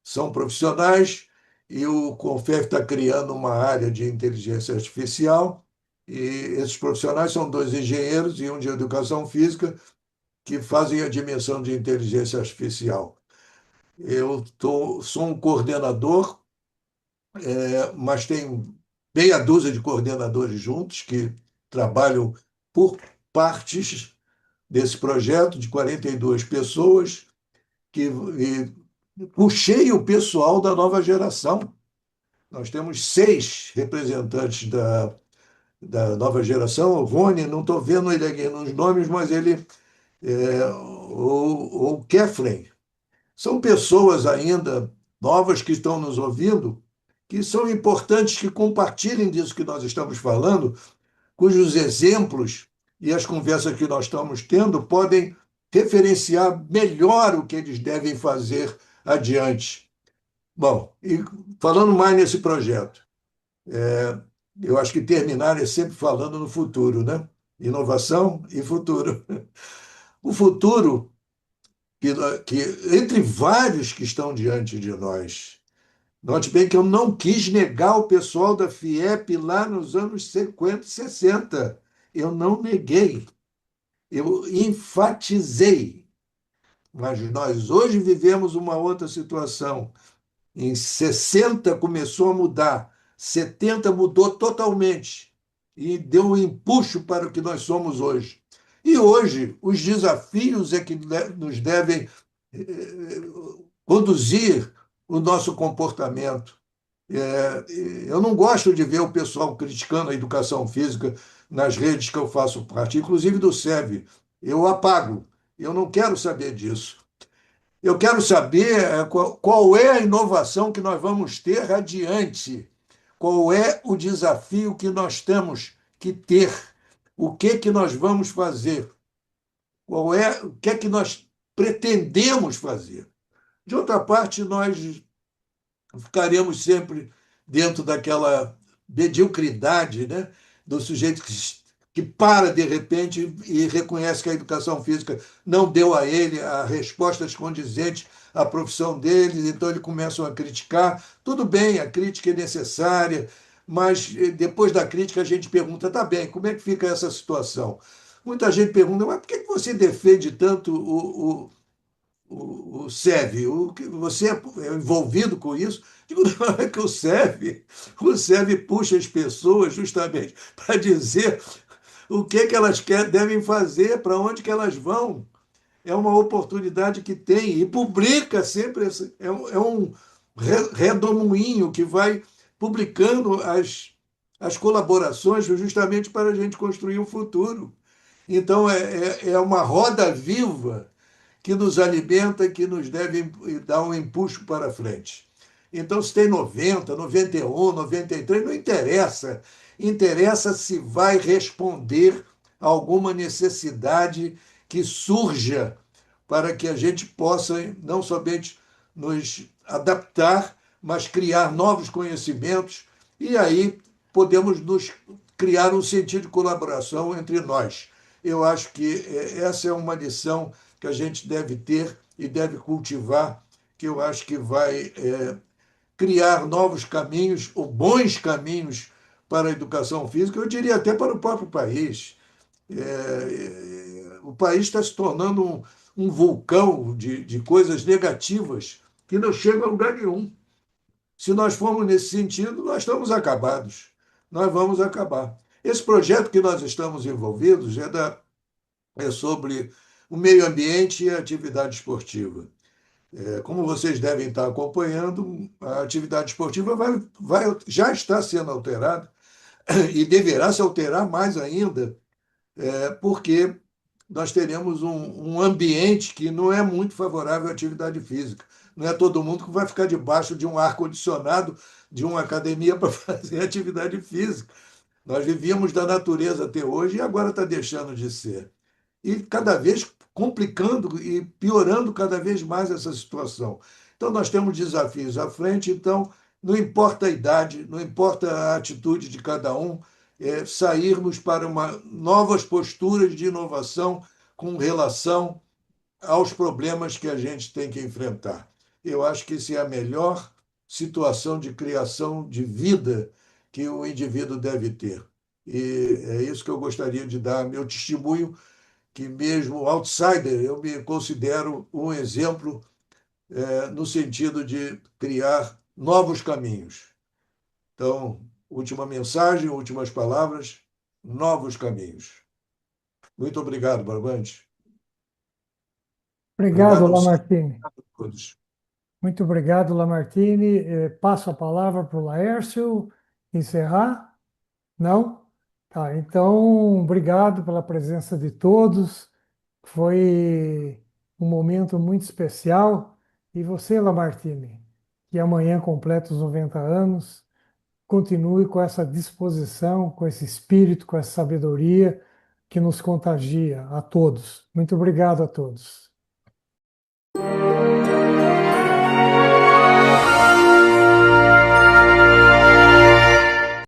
Speaker 3: São profissionais e o Confef está criando uma área de inteligência artificial, e esses profissionais são 2 engenheiros e um de educação física que fazem a dimensão de inteligência artificial. Sou um coordenador, mas tem meia dúzia de coordenadores juntos que trabalham por partes desse projeto de 42 pessoas puxei o pessoal da nova geração. Nós temos 6 representantes da nova geração. O Rony, não estou vendo ele aqui nos nomes, mas ele, o Kefren, são pessoas ainda novas que estão nos ouvindo, que são importantes que compartilhem disso que nós estamos falando, cujos exemplos e as conversas que nós estamos tendo podem referenciar melhor o que eles devem fazer adiante. Bom, e falando mais nesse projeto, eu acho que terminar é sempre falando no futuro, né? Inovação e futuro. O futuro, que entre vários que estão diante de nós, note bem que eu não quis negar o pessoal da FIEP lá nos anos 50 e 60. Eu não neguei, eu enfatizei. Mas nós hoje vivemos uma outra situação. Em 60 começou a mudar, 70 mudou totalmente e deu um empuxo para o que nós somos hoje. E hoje, os desafios é que nos devem conduzir o nosso comportamento. Eu não gosto de ver o pessoal criticando a educação física nas redes que eu faço parte, inclusive do SEV. Eu apago. Eu não quero saber disso. Eu quero saber qual é a inovação que nós vamos ter adiante, qual é o desafio que nós temos que ter, o que nós vamos fazer, o que nós pretendemos fazer. De outra parte, nós ficaremos sempre dentro daquela mediocridade, né, do sujeito que para de repente e reconhece que a educação física não deu a ele as respostas condizentes à profissão dele, então ele começa a criticar. Tudo bem, a crítica é necessária, mas depois da crítica a gente pergunta, tá bem, como é que fica essa situação? Muita gente pergunta, mas por que você defende tanto o SEV? Você é envolvido com isso? Digo, não, é que o SEV puxa as pessoas justamente para dizer o que elas devem fazer, para onde que elas vão. É uma oportunidade que tem e publica sempre. É um redemoinho que vai publicando as colaborações justamente para a gente construir um futuro. Então, é uma roda viva que nos alimenta, que nos deve dar um impulso para frente. Então, se tem 90, 91, 93, não interessa. Interessa se vai responder a alguma necessidade que surja para que a gente possa não somente nos adaptar, mas criar novos conhecimentos e aí podemos nos criar um sentido de colaboração entre nós. Eu acho que essa é uma lição que a gente deve ter e deve cultivar, que eu acho que vai criar novos caminhos, ou bons caminhos para a educação física, eu diria até para o próprio país. O país está se tornando um vulcão de coisas negativas que não chega a lugar nenhum. Se nós formos nesse sentido, nós estamos acabados. Nós vamos acabar. Esse projeto que nós estamos envolvidos é sobre o meio ambiente e a atividade esportiva. Como vocês devem estar acompanhando, a atividade esportiva já está sendo alterada e deverá se alterar mais ainda, porque nós teremos um ambiente que não é muito favorável à atividade física. Não é todo mundo que vai ficar debaixo de um ar-condicionado de uma academia para fazer atividade física. Nós vivíamos da natureza até hoje e agora está deixando de ser. E cada vez complicando e piorando cada vez mais essa situação. Então, nós temos desafios à frente, então, não importa a idade, não importa a atitude de cada um, sairmos para novas posturas de inovação com relação aos problemas que a gente tem que enfrentar. Eu acho que isso é a melhor situação de criação de vida que o indivíduo deve ter. E é isso que eu gostaria de dar meu testemunho, que mesmo outsider, eu me considero um exemplo no sentido de criar novos caminhos. Então, última mensagem, últimas palavras, novos caminhos. Muito obrigado, Barbante.
Speaker 1: Obrigado,
Speaker 3: Obrigado a você,
Speaker 1: Lamartine.
Speaker 3: a todos.
Speaker 1: Muito obrigado, Lamartine. Passo a palavra para o Laércio encerrar. Não? Tá, então, obrigado pela presença de todos. Foi um momento muito especial. E você, Lamartine, que amanhã completa os 90 anos, continue com essa disposição, com esse espírito, com essa sabedoria que nos contagia a todos. Muito obrigado a todos.